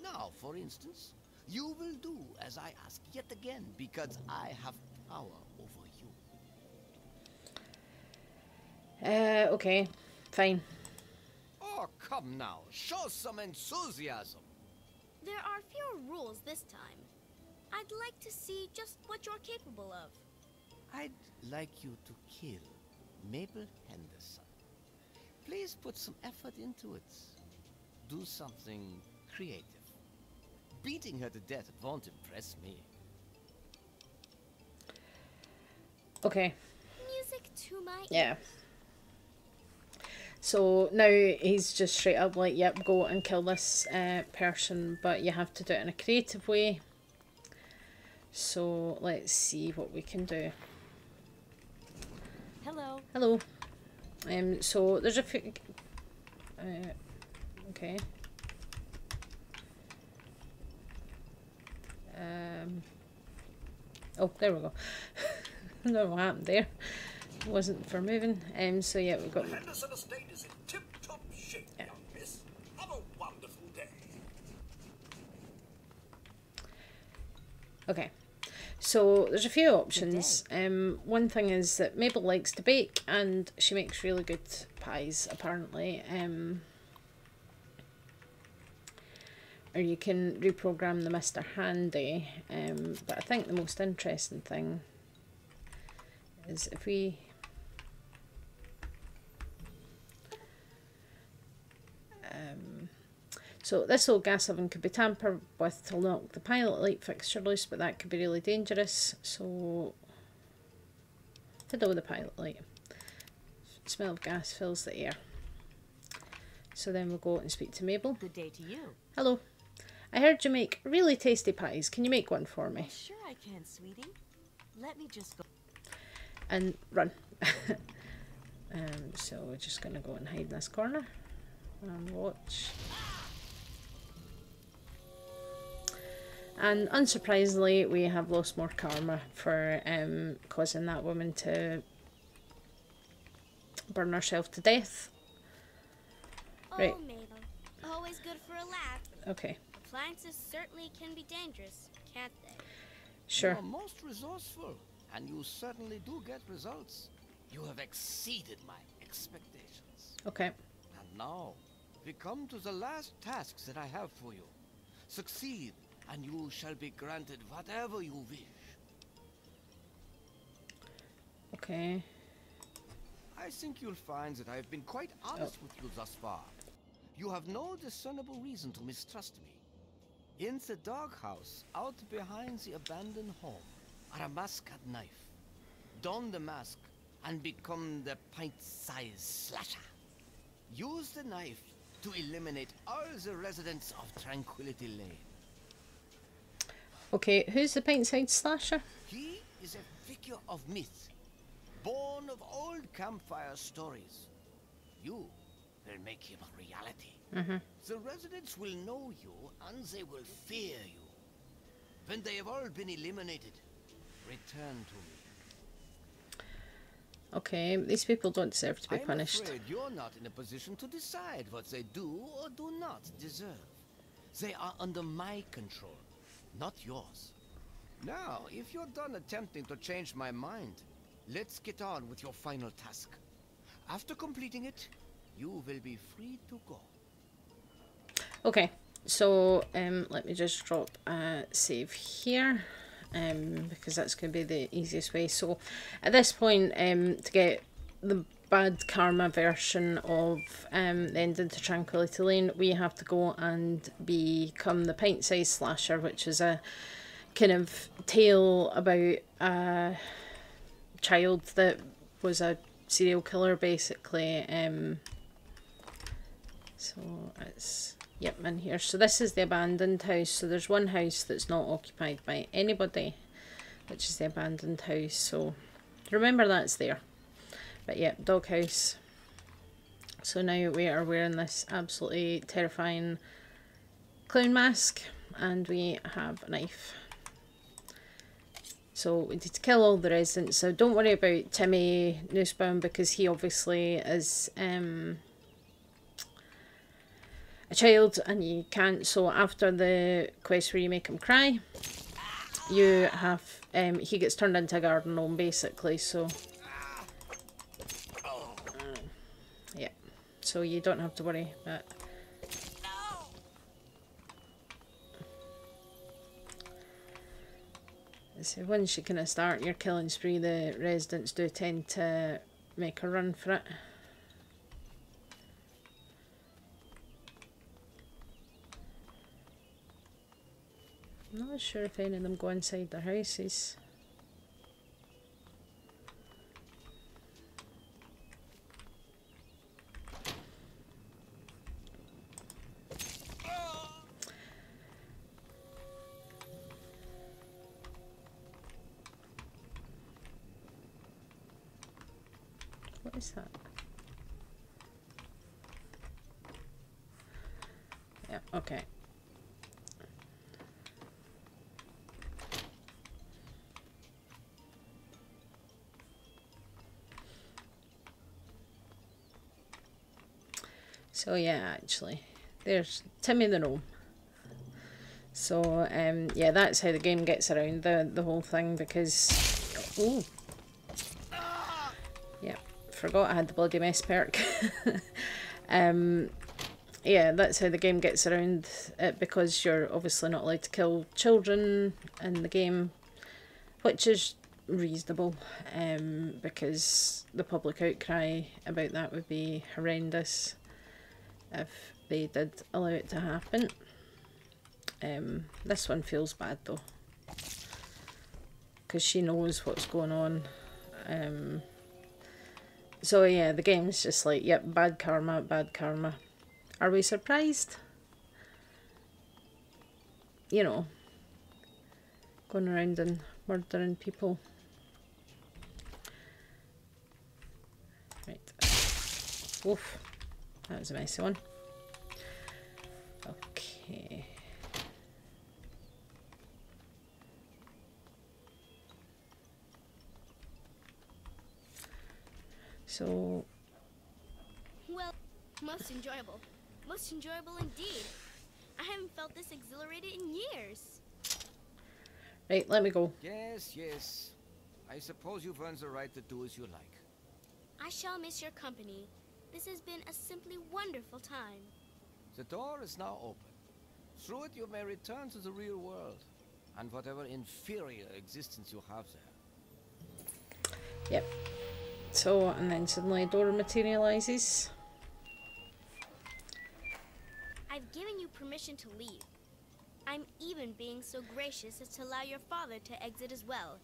Now, for instance, you will do as I ask yet again, because I have power over you. Okay, fine. Oh, come now, show some enthusiasm. There are fewer rules this time. I'd like to see just what you're capable of. I'd like you to kill Mabel Henderson. Please put some effort into it. Do something creative. Beating her to death won't impress me. Okay. Music to my ears. Yeah. So now he's just straight up like, yep, go and kill this person, but you have to do it in a creative way. So let's see what we can do. Hello. Hello. So there's a few... okay. Oh, there we go. I don't know what happened there. It wasn't for moving. So yeah, we've got... The Henderson estate is in tip-top shape, young miss. Have a wonderful day. Okay. So there's a few options. One thing is that Mabel likes to bake and she makes really good pies, apparently. Or you can reprogram the Mr. Handy. But I think the most interesting thing is if we... so this old gas oven could be tampered with to knock the pilot light fixture loose, but that could be really dangerous. So, fiddle with the pilot light. Smell of gas fills the air. So then we'll go out and speak to Mabel. Good day to you. Hello. I heard you make really tasty pies. Can you make one for me? Sure I can, sweetie. Let me just go. And run. So we're just going to go and hide in this corner and watch. And unsurprisingly, we have lost more karma for causing that woman to burn herself to death. Oh, Right. Mabel. Always good for a laugh. Okay. Appliances certainly can be dangerous, can't they? Sure. You are most resourceful, and you certainly do get results. You have exceeded my expectations. Okay. And now, we come to the last tasks that I have for you. Succeed, and you shall be granted whatever you wish. Okay. I think you'll find that I've been quite honest with you thus far. You have no discernible reason to mistrust me. In the doghouse, out behind the abandoned home, are a mask and knife. Don the mask and become the pint-sized slasher. Use the knife to eliminate all the residents of Tranquility Lane. Okay, who's the pint-sized slasher? He is a figure of myth, born of old campfire stories. You will make him a reality. The residents will know you and they will fear you. When they have all been eliminated, return to me. Okay, these people don't deserve to be punished. I'm afraid you're not in a position to decide what they do or do not deserve. They are under my control, not yours. Now, if you're done attempting to change my mind, let's get on with your final task. After completing it, you will be free to go. Okay, so let me just drop a save here, because that's going to be the easiest way. So at this point, to get the bad karma version of the ending to Tranquility Lane, we have to go and become the pint-sized slasher, which is a kind of tale about a child that was a serial killer, basically. So it's, yep, in here. So this is the abandoned house. So there's one house that's not occupied by anybody, which is the abandoned house. So remember that's there. But yep, doghouse. So now we are wearing this absolutely terrifying clown mask, and we have a knife. So we need to kill all the residents. So don't worry about Timmy Nussbaum, because he obviously is a child and you can't. So after the quest where you make him cry, you have he gets turned into a garden gnome, basically. So yeah, so you don't have to worry. But so once you kind of start your killing spree, the residents do tend to make a run for it. I'm not sure if any of them go inside their houses. What is that? Yeah, okay. So yeah, actually, there's Timmy the Gnome. So yeah, that's how the game gets around the whole thing, because oh yeah, forgot I had the bloody mess perk. Yeah, that's how the game gets around it, because you're obviously not allowed to kill children in the game, which is reasonable, because the public outcry about that would be horrendous if they did allow it to happen. This one feels bad though, because she knows what's going on. So yeah, the game's just like, yep, bad karma, bad karma. Are we surprised? You know, going around and murdering people. Right. Oof. That was a messy one. Okay. So. Well, most enjoyable. Most enjoyable indeed. I haven't felt this exhilarated in years. Right, let me go. Yes, yes. I suppose you've earned the right to do as you like. I shall miss your company. This has been a simply wonderful time. The door is now open. Through it you may return to the real world, and whatever inferior existence you have there. Yep. So, and then suddenly a door materializes. I've given you permission to leave. I'm even being so gracious as to allow your father to exit as well.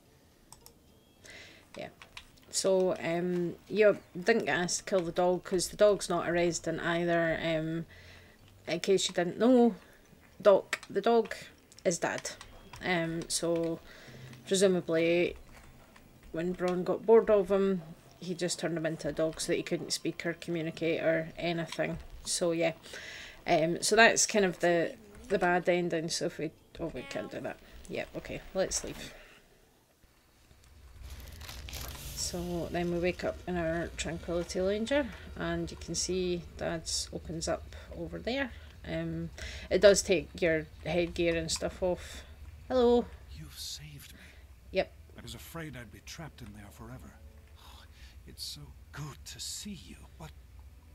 Yeah. So, you didn't get asked to kill the dog because the dog's not a resident either. In case you didn't know, the dog is dead. So, presumably, when Braun got bored of him, he just turned him into a dog so that he couldn't speak or communicate or anything. So, yeah. So that's kind of the bad ending. So if we... Oh, we can't do that. Yep, okay, let's leave. So then we wake up in our Tranquility Langer, and you can see Dad's opens up over there. It does take your headgear and stuff off. Hello. You've saved me. Yep. I was afraid I'd be trapped in there forever. Oh, it's so good to see you, but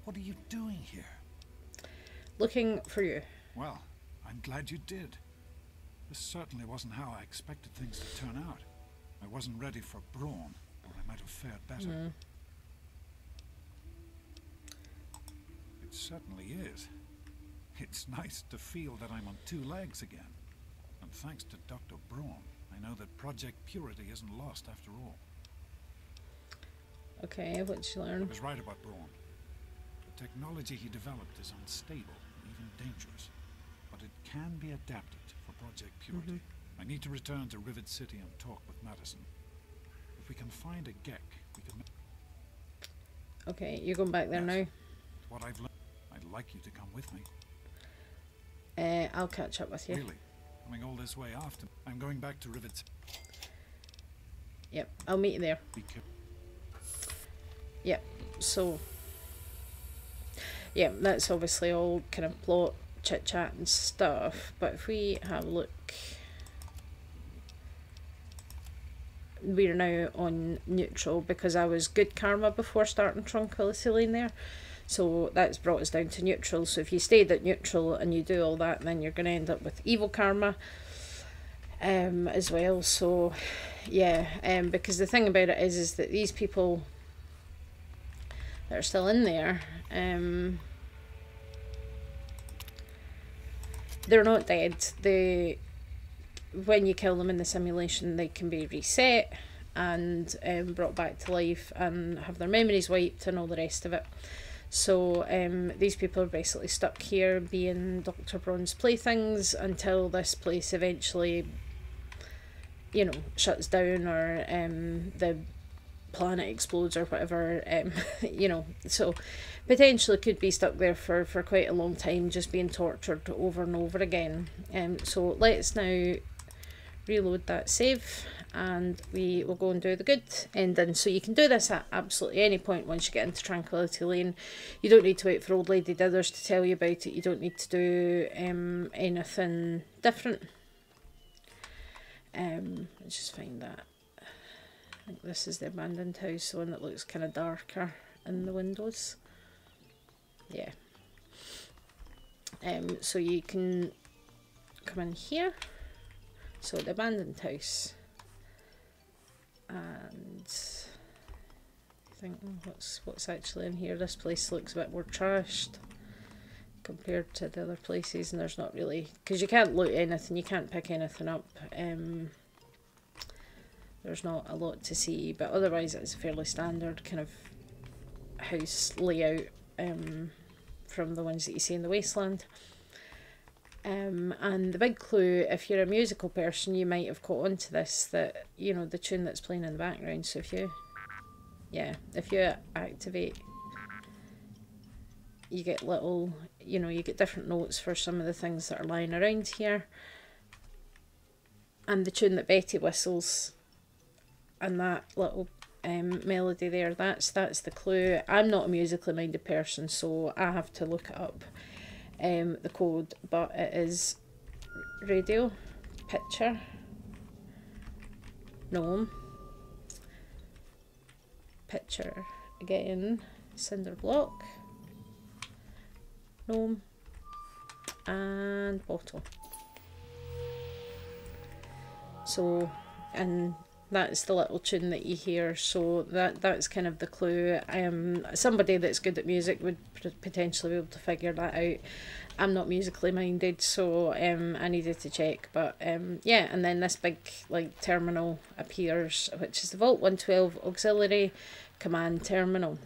what are you doing here? Looking for you. Well, I'm glad you did. This certainly wasn't how I expected things to turn out. I wasn't ready for Braun, or I might have fared better. It certainly is. It's nice to feel that I'm on two legs again. And thanks to Dr. Braun, I know that Project Purity isn't lost after all. Okay, what did you learn? I was right about Braun. The technology he developed is unstable, even dangerous. But it can be adapted for Project Purity. I need to return to Rivet City and talk with Madison. If we can find a Gek, we can... Okay, you're going back there now. What I've learned, I'd like you to come with me. I'll catch up with you. Really? Coming all this way after? I'm going back to Rivet City. Yep, I'll meet you there. Yep, so... Yeah, that's obviously all kind of plot, chit-chat and stuff, but if we have a look... We're now on neutral because I was good karma before starting Tranquility Lane there. So that's brought us down to neutral. So if you stayed at neutral and you do all that, then you're going to end up with evil karma as well. So yeah, because the thing about it is that these people that are still in there, they're not dead. When you kill them in the simulation, they can be reset and brought back to life and have their memories wiped and all the rest of it. So these people are basically stuck here being Dr. Braun's playthings until this place eventually, you know, shuts down or the planet explodes or whatever, you know. So potentially could be stuck there for quite a long time, just being tortured over and over again. So let's now reload that save and we will go and do the good ending. So you can do this at absolutely any point once you get into Tranquility Lane. You don't need to wait for Old Lady Dithers to tell you about it. You don't need to do anything different. Let's just find that. I think this is the abandoned house, the one that looks kind of darker in the windows. Yeah. So you can come in here. So the abandoned house, and I think what's actually in here. This place looks a bit more trashed compared to the other places, and there's not really, because you can't loot anything, you can't pick anything up. There's not a lot to see, but otherwise it's a fairly standard kind of house layout from the ones that you see in the Wasteland. And the big clue, if you're a musical person, you might have caught on to this, that, you know, the tune that's playing in the background. So if you, if you activate, you get little, you know, you get different notes for some of the things that are lying around here. And the tune that Betty whistles, and that little melody there, that's the clue. I'm not a musically minded person, so I have to look it up. The code, but it is radio, picture, gnome, picture again, cinder block, gnome, and bottle. So, and That's the little tune that you hear, so that's kind of the clue. Somebody that's good at music would potentially be able to figure that out. I'm not musically minded, so I needed to check, but yeah, and then this big like terminal appears, which is the Vault 112 Auxiliary Command Terminal.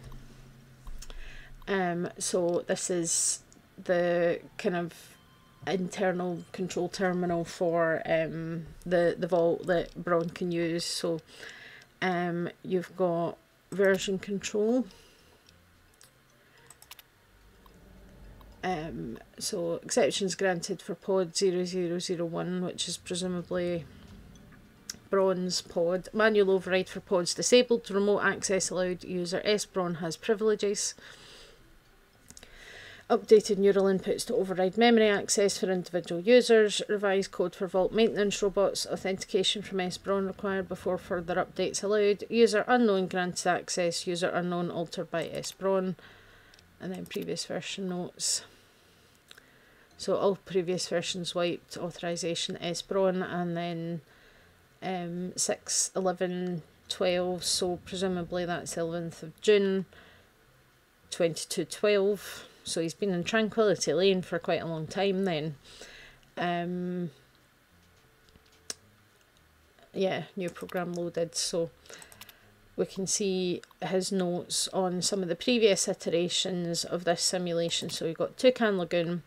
So this is the kind of internal control terminal for the vault that Braun can use. So you've got version control, so exceptions granted for pod 0001, which is presumably Braun's pod. Manual override for pods disabled. Remote access allowed. User S. Braun has privileges. Updated neural inputs to override memory access for individual users. Revised code for vault maintenance robots. Authentication from S. Braun required before further updates allowed. User unknown granted access. User unknown altered by S. Braun. And then previous version notes. So all previous versions wiped. Authorization S. Braun, and then 6/11/12. So presumably that's the 11th of June 2212. So he's been in Tranquility Lane for quite a long time then. Yeah, new program loaded. So we can see his notes on some of the previous iterations of this simulation. So we've got Toucan Lagoon.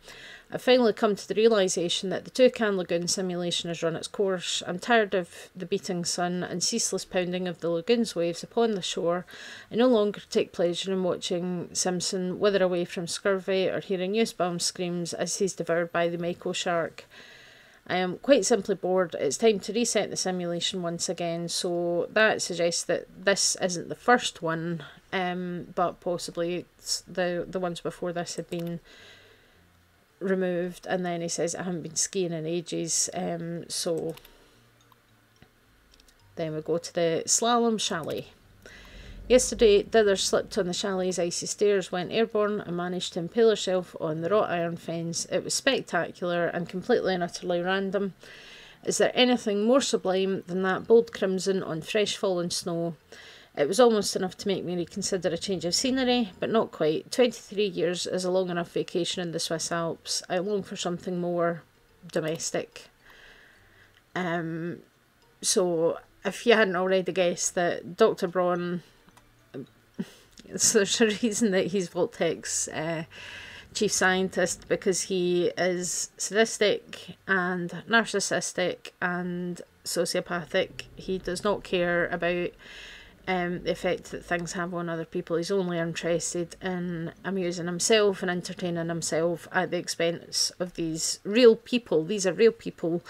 I've finally come to the realisation that the Toucan Lagoon simulation has run its course. I'm tired of the beating sun and ceaseless pounding of the lagoon's waves upon the shore. I no longer take pleasure in watching Simpson wither away from scurvy or hearing Nussbaum's screams as he's devoured by the Mako shark. I am quite simply bored. It's time to reset the simulation once again. So that suggests that this isn't the first one, but possibly the ones before this had been removed. And then he says, I haven't been skiing in ages. So then we go to the slalom chalet. Yesterday, Dither slipped on the chalet's icy stairs, went airborne, and managed to impale herself on the wrought iron fence. It was spectacular and completely and utterly random. Is there anything more sublime than that bold crimson on fresh fallen snow? It was almost enough to make me reconsider a change of scenery, but not quite. 23 years is a long enough vacation in the Swiss Alps. I long for something more domestic. So, if you hadn't already guessed that Dr. Braun, so there's a reason that he's Vault-Tec's chief scientist, because he is sadistic and narcissistic and sociopathic. He does not care about the effect that things have on other people. He's only interested in amusing himself and entertaining himself at the expense of these real people. These are real people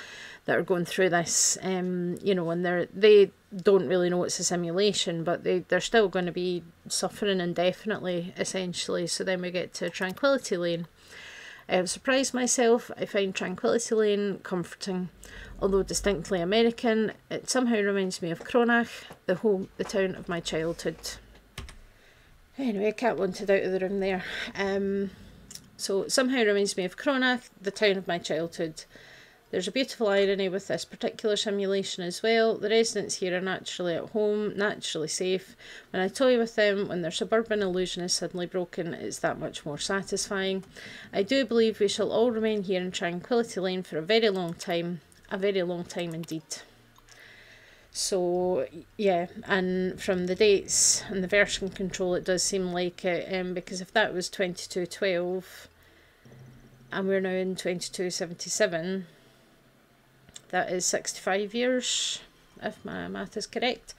that are going through this, you know, and they don't really know it's a simulation, but they're still going to be suffering indefinitely, essentially. So then we get to Tranquility Lane. I have surprised myself. I find Tranquility Lane comforting. Although distinctly American, it somehow reminds me of Cronach, the town of my childhood. Anyway, Cat wanted out of the room there. So it somehow reminds me of Cronach, the town of my childhood. There's a beautiful irony with this particular simulation as well. The residents here are naturally at home, naturally safe. When I toy with them, when their suburban illusion is suddenly broken, it's that much more satisfying. I do believe we shall all remain here in Tranquility Lane for a very long time indeed. So yeah, and from the dates and the version control, it does seem like it, because if that was 2212 and we're now in 2277, that is 65 years, if my math is correct.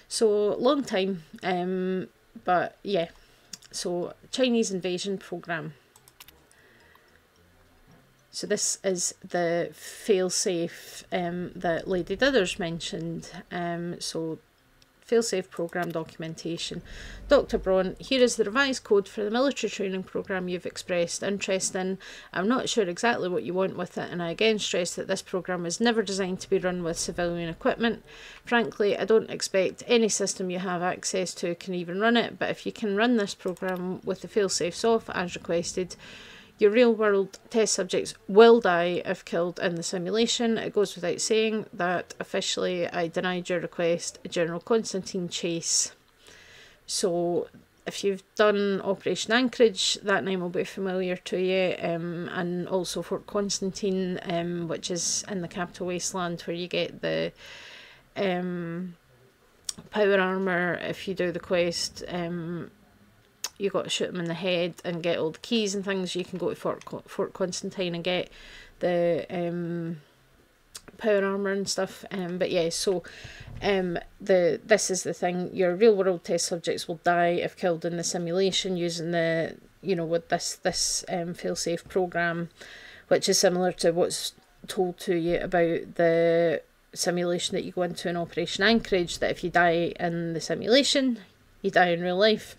So, long time. But, yeah. So, Chinese invasion program. So, this is the failsafe that Lady Dithers mentioned. So, failsafe program documentation. Dr. Braun, here is the revised code for the military training program you've expressed interest in. I'm not sure exactly what you want with it, and I again stress that this program was never designed to be run with civilian equipment. Frankly, I don't expect any system you have access to can even run it, but if you can run this program with the failsafes off as requested, Your real world test subjects will die if killed in the simulation. It goes without saying that officially I denied your request, General Constantine Chase. So if you've done Operation Anchorage, that name will be familiar to you, and also Fort Constantine, which is in the Capital Wasteland, where you get the power armor. If you do the quest, you got to shoot them in the head and get all the keys and things. You can go to Fort Constantine and get the power armor and stuff. But yeah, so this is the thing. Your real world test subjects will die if killed in the simulation using the, you know, with this fail-safe program, which is similar to what's told to you about the simulation that you go into in Operation Anchorage, that if you die in the simulation, you die in real life.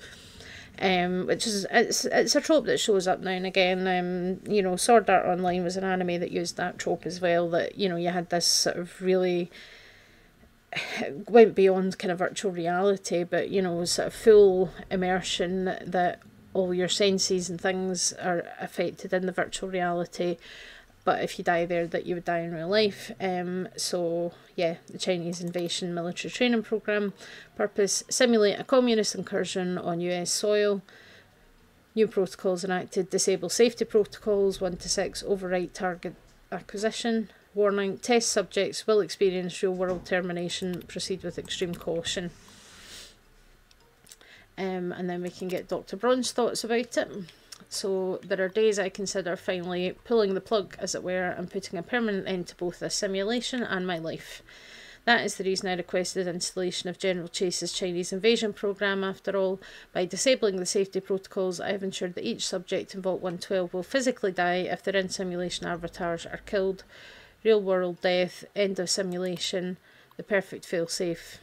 Which is, it's a trope that shows up now and again. You know, Sword Art Online was an anime that used that trope as well, that, you know, you had this sort of really, went beyond kind of virtual reality, but, you know, sort of full immersion, that all your senses and things are affected in the virtual reality, but if you die there, that you would die in real life. So yeah, the Chinese invasion military training program. Purpose: simulate a communist incursion on US soil. New protocols enacted: disable safety protocols 1 to 6, override target acquisition. Warning: test subjects will experience real world termination, proceed with extreme caution. And then we can get Dr. Braun's thoughts about it. So there are days I consider finally pulling the plug, as it were, and putting a permanent end to both this simulation and my life. That is the reason I requested installation of General Chase's Chinese invasion program. After all, by disabling the safety protocols, I have ensured that each subject in Vault 112 will physically die if their in-simulation avatars are killed. Real world death, end of simulation, the perfect fail-safe.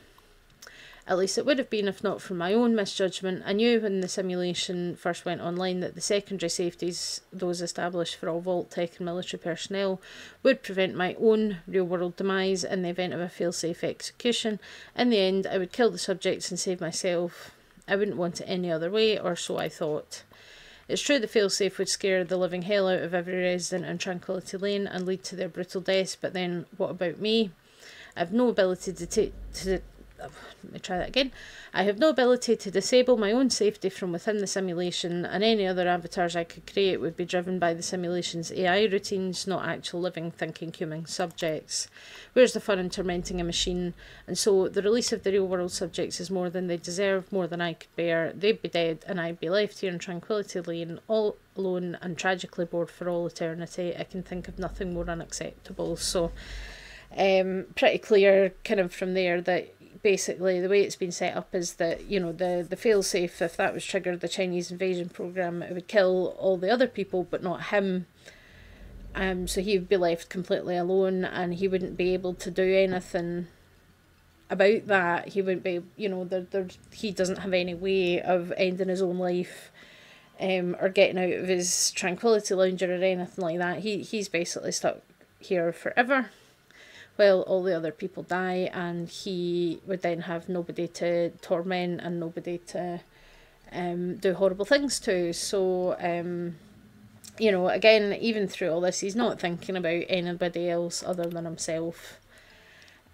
At least it would have been if not for my own misjudgment. I knew when the simulation first went online that the secondary safeties, those established for all Vault-Tec and military personnel, would prevent my own real-world demise in the event of a fail-safe execution. In the end, I would kill the subjects and save myself. I wouldn't want it any other way, or so I thought. It's true the fail-safe would scare the living hell out of every resident in Tranquility Lane and lead to their brutal deaths, but then what about me? I have no ability Let me try that again. I have no ability to disable my own safety from within the simulation, and any other avatars I could create would be driven by the simulation's AI routines, not actual living, thinking human subjects. Where's the fun in tormenting a machine? And so the release of the real world subjects is more than they deserve, more than I could bear. They'd be dead, and I'd be left here in Tranquility Lane, all alone and tragically bored for all eternity. I can think of nothing more unacceptable. So, pretty clear kind of from there that basically the way it's been set up is that, you know, the fail-safe, if that was triggered, the Chinese invasion program, it would kill all the other people but not him. So he would be left completely alone, and he wouldn't be able to do anything about that. He wouldn't be, you know, he doesn't have any way of ending his own life, or getting out of his Tranquility Lounger or anything like that. He's basically stuck here forever. Well, all the other people die, and he would then have nobody to torment and nobody to do horrible things to. So, you know, again, even through all this, he's not thinking about anybody else other than himself.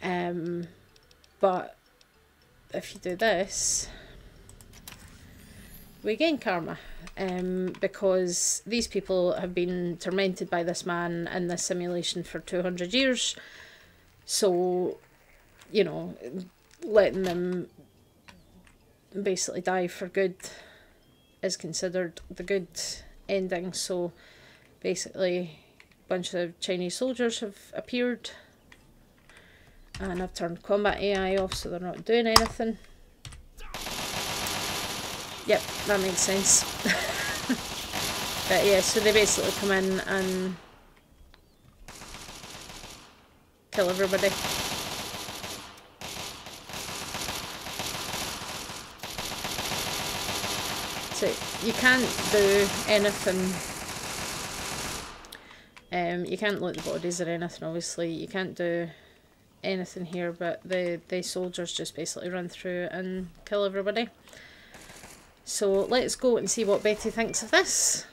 But if you do this, we gain karma. Because these people have been tormented by this man in this simulation for 200 years. So, you know, letting them basically die for good is considered the good ending. So, basically, a bunch of Chinese soldiers have appeared, and I've turned combat AI off so they're not doing anything. Yep, that makes sense. But yeah, so they basically come in and kill everybody. So you can't do anything. You can't loot the bodies or anything, obviously. You can't do anything here, but the soldiers just basically run through and kill everybody. So let's go and see what Betty thinks of this.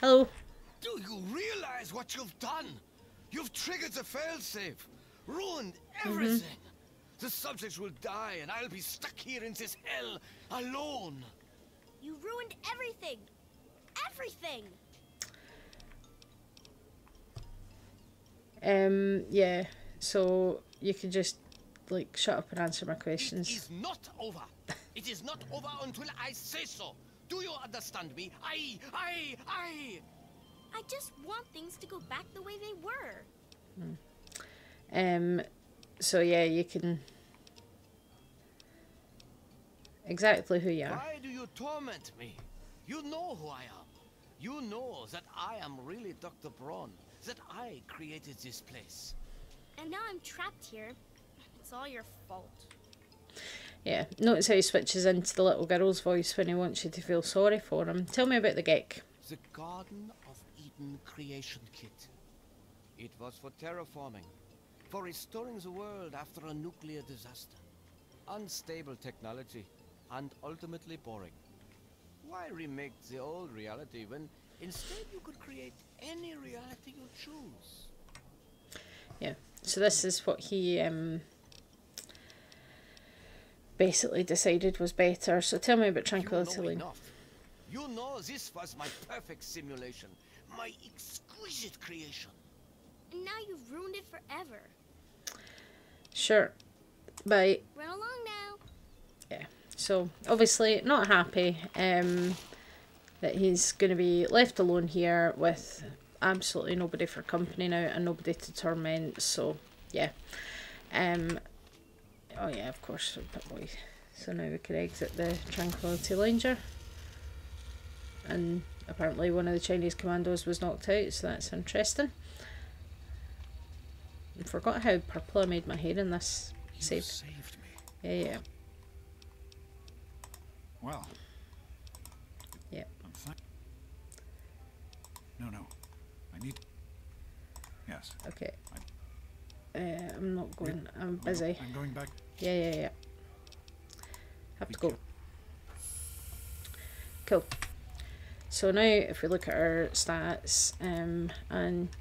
Hello. Do you realize what you've done? You've triggered the failsafe, ruined everything. The subjects will die, and I'll be stuck here in this hell alone. You ruined everything. Everything. Yeah. So you can just like shut up and answer my It questions. is not over. It is not over until I say so. Do you understand me? I just want things to go back the way they were. So yeah, you can exactly who you are. Why do you torment me? You know who I am. You know that I am really Dr. Braun. That I created this place. And now I'm trapped here. It's all your fault. Yeah, notice how he switches into the little girl's voice when he wants you to feel sorry for him. Tell me about the Gek. The Garden of Eden creation kit. It was for terraforming, for restoring the world after a nuclear disaster. Unstable technology, and ultimately boring. Why remake the old reality when instead you could create any reality you choose? Yeah, so this is what he basically decided was better. So tell me about Tranquility Lane. You know this was my perfect simulation, my exquisite creation. And now you've ruined it forever. Sure. Bye. Run along now. Yeah. So obviously not happy that he's going to be left alone here with absolutely nobody for company now and nobody to torment. So yeah. Oh yeah, of course. Boy. So now we can exit the Tranquility Langer. And apparently one of the Chinese commandos was knocked out, so that's interesting. I forgot how purple I made my hair in this save. Saved me. Yeah. Well. Yeah. I'm fine. No. I need. Yes. Okay. I'm not going. I'm busy. I'm going back. Yeah. Have to go. Cool. So now if we look at our stats, and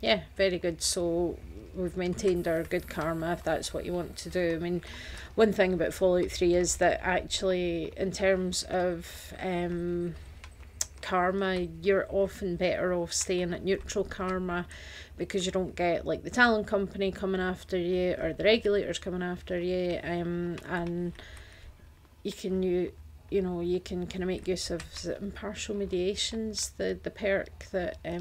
yeah, very good. So we've maintained our good karma, if that's what you want to do. I mean, one thing about Fallout 3 is that actually in terms of karma, you're often better off staying at neutral karma because you don't get like the Talon Company coming after you or the regulators coming after you, and you can you know, you can kind of make use of the impartial mediations, the perk that I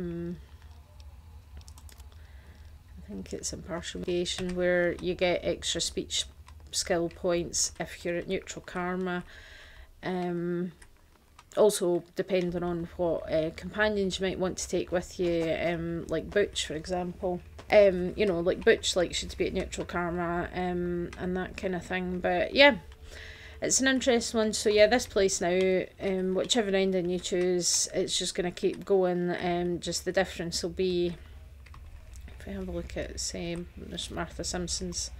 think it's impartial mediation, where you get extra speech skill points if you're at neutral karma. Also depending on what companions you might want to take with you, like Butch for example. You know, like Butch should be at neutral karma, and that kind of thing. But yeah, it's an interesting one. So yeah, this place now, whichever ending you choose, it's just going to keep going. Just the difference will be, if we have a look at, say, there's Martha Simpson's.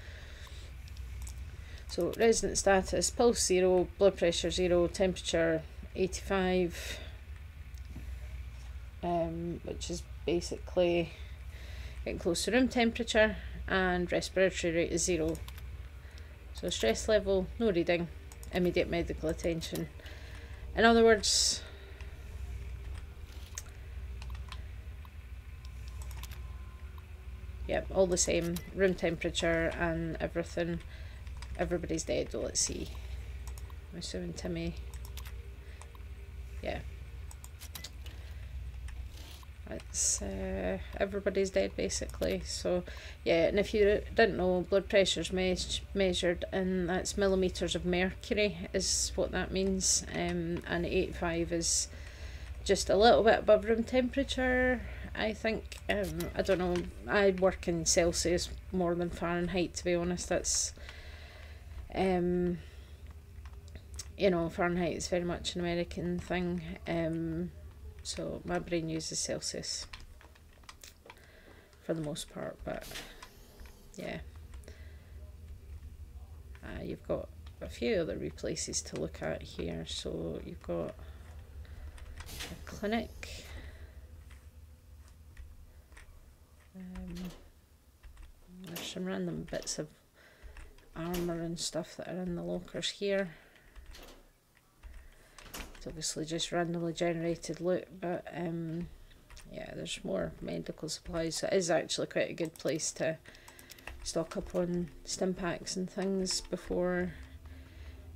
So resident status, pulse 0, blood pressure 0, temperature 85, which is basically getting close to room temperature, and respiratory rate is 0. So stress level, no reading, immediate medical attention. In other words, yep, all the same, room temperature and everything. Everybody's dead. Well, let's see. I'm assuming Timmy. Yeah. It's everybody's dead basically. So yeah, and if you didn't know, blood pressure's measured, and that's millimeters of mercury is what that means. And 85 is just a little bit above room temperature, I think. I don't know. I work in Celsius more than Fahrenheit, to be honest. That's you know, Fahrenheit is very much an American thing. So my brain uses Celsius for the most part, but yeah. You've got a few other places to look at here. So you've got a clinic, There's some random bits of armour and stuff that are in the lockers here. It's obviously just randomly generated loot, but yeah, there's more medical supplies, so it is actually quite a good place to stock up on stim packs and things before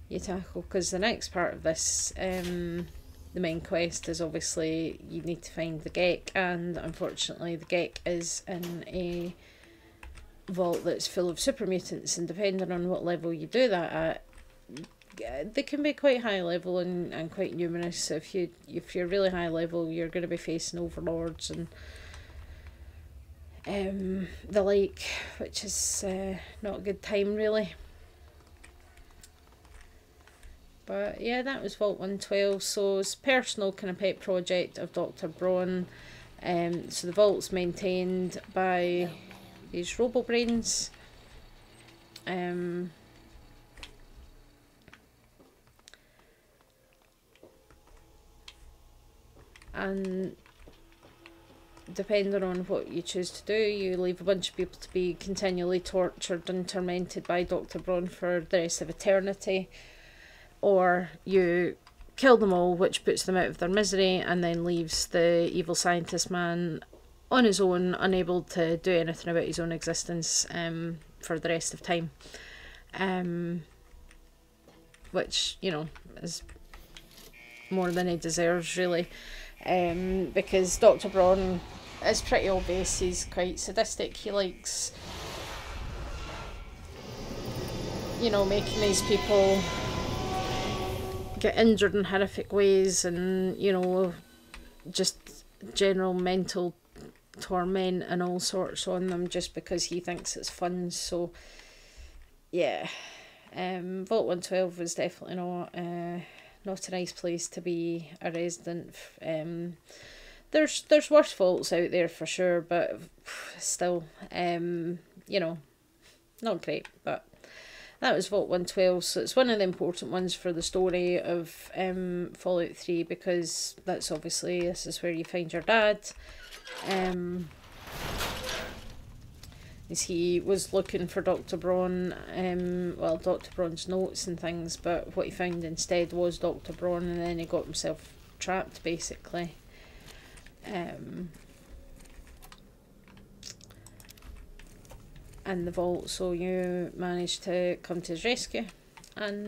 you tackle, because the next part of this, the main quest, is obviously you need to find the Gek, and unfortunately the Gek is in a vault that's full of super mutants, and depending on what level you do that at, they can be quite high level and quite numerous. So if you're really high level, you're going to be facing overlords and the like, which is not a good time really. But yeah, that was Vault 112. So it's a personal kind of pet project of Dr. Braun. So the vault's maintained by these robo-brains. And depending on what you choose to do, you leave a bunch of people to be continually tortured and tormented by Dr. Braun for the rest of eternity, or you kill them all, which puts them out of their misery and then leaves the evil scientist man on his own, unable to do anything about his own existence for the rest of time, which, you know, is more than he deserves really. Because Dr. Braun is pretty obvious, he's quite sadistic. He likes, you know, making these people get injured in horrific ways, and, you know, just general mental torment and all sorts on them just because he thinks it's fun. So yeah, Vault 112 was definitely not a nice place to be a resident. There's worse vaults out there for sure, but still, you know, not great. But that was Vault 112, so it's one of the important ones for the story of Fallout 3, because that's obviously, this is where you find your dad. As he was looking for Dr. Braun, well, Dr. Braun's notes and things, but what he found instead was Dr. Braun, and then he got himself trapped, basically. And the vault, so you managed to come to his rescue, and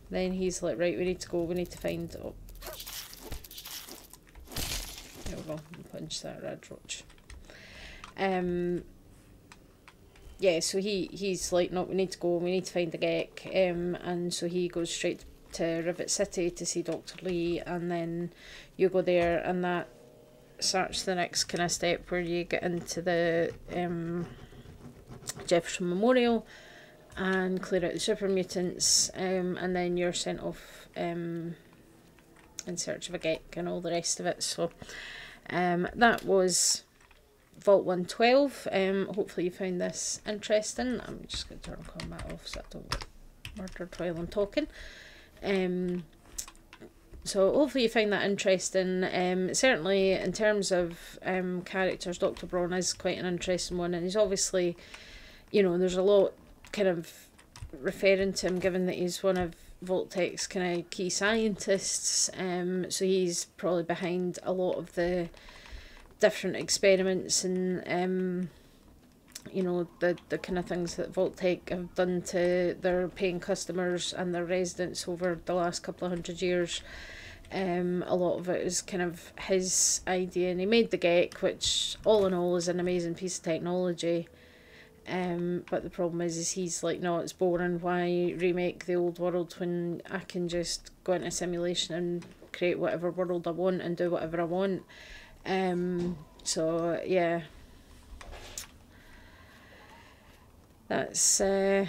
then he's like, right, we need to go, we need to find, oh, there we go, punch that red roach. Yeah, so he's like, no, we need to go, we need to find the Gek, and so he goes straight to Rivet City to see Dr. Lee, and then you go there, and that starts the next kind of step where you get into the Jefferson Memorial and clear out the super mutants, and then you're sent off in search of a Gek and all the rest of it. So that was Vault 112. Hopefully you found this interesting. I'm just going to turn combat off so I don't get murdered while I'm talking. So hopefully you find that interesting. Certainly in terms of characters, Dr. Braun is quite an interesting one, and he's obviously, you know, there's a lot kind of referring to him, given that he's one of Vault-Tec's kind of key scientists. So he's probably behind a lot of the different experiments and you know, the kind of things that Vault-Tec have done to their paying customers and their residents over the last couple of 100 years. A lot of it is kind of his idea, and he made the Gek, which all in all is an amazing piece of technology. But the problem is he's like, no, it's boring, why remake the old world when I can just go into a simulation and create whatever world I want and do whatever I want. So yeah, that's an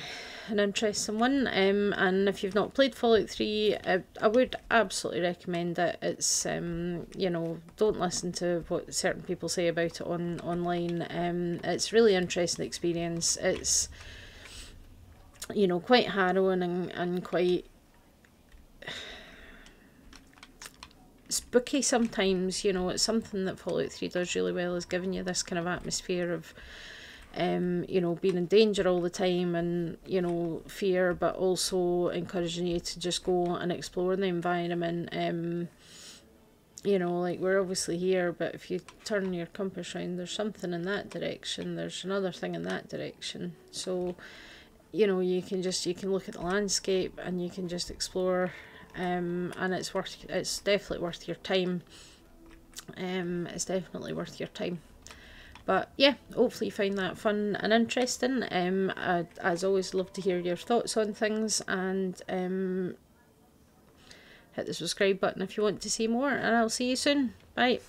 interesting one. And if you've not played Fallout 3, I would absolutely recommend it. It's you know, don't listen to what certain people say about it online. It's really interesting experience. It's, you know, quite harrowing and quite spooky sometimes. You know, it's something that Fallout 3 does really well, is giving you this kind of atmosphere of, you know, being in danger all the time and, you know, fear, but also encouraging you to just go and explore the environment. You know, like, we're obviously here, but if you turn your compass around, there's something in that direction, there's another thing in that direction. So, you know, you can look at the landscape and you can just explore, and it's definitely worth your time. It's definitely worth your time. But yeah, hopefully you find that fun and interesting. I'd, as always, love to hear your thoughts on things, and hit the subscribe button if you want to see more, and I'll see you soon. Bye.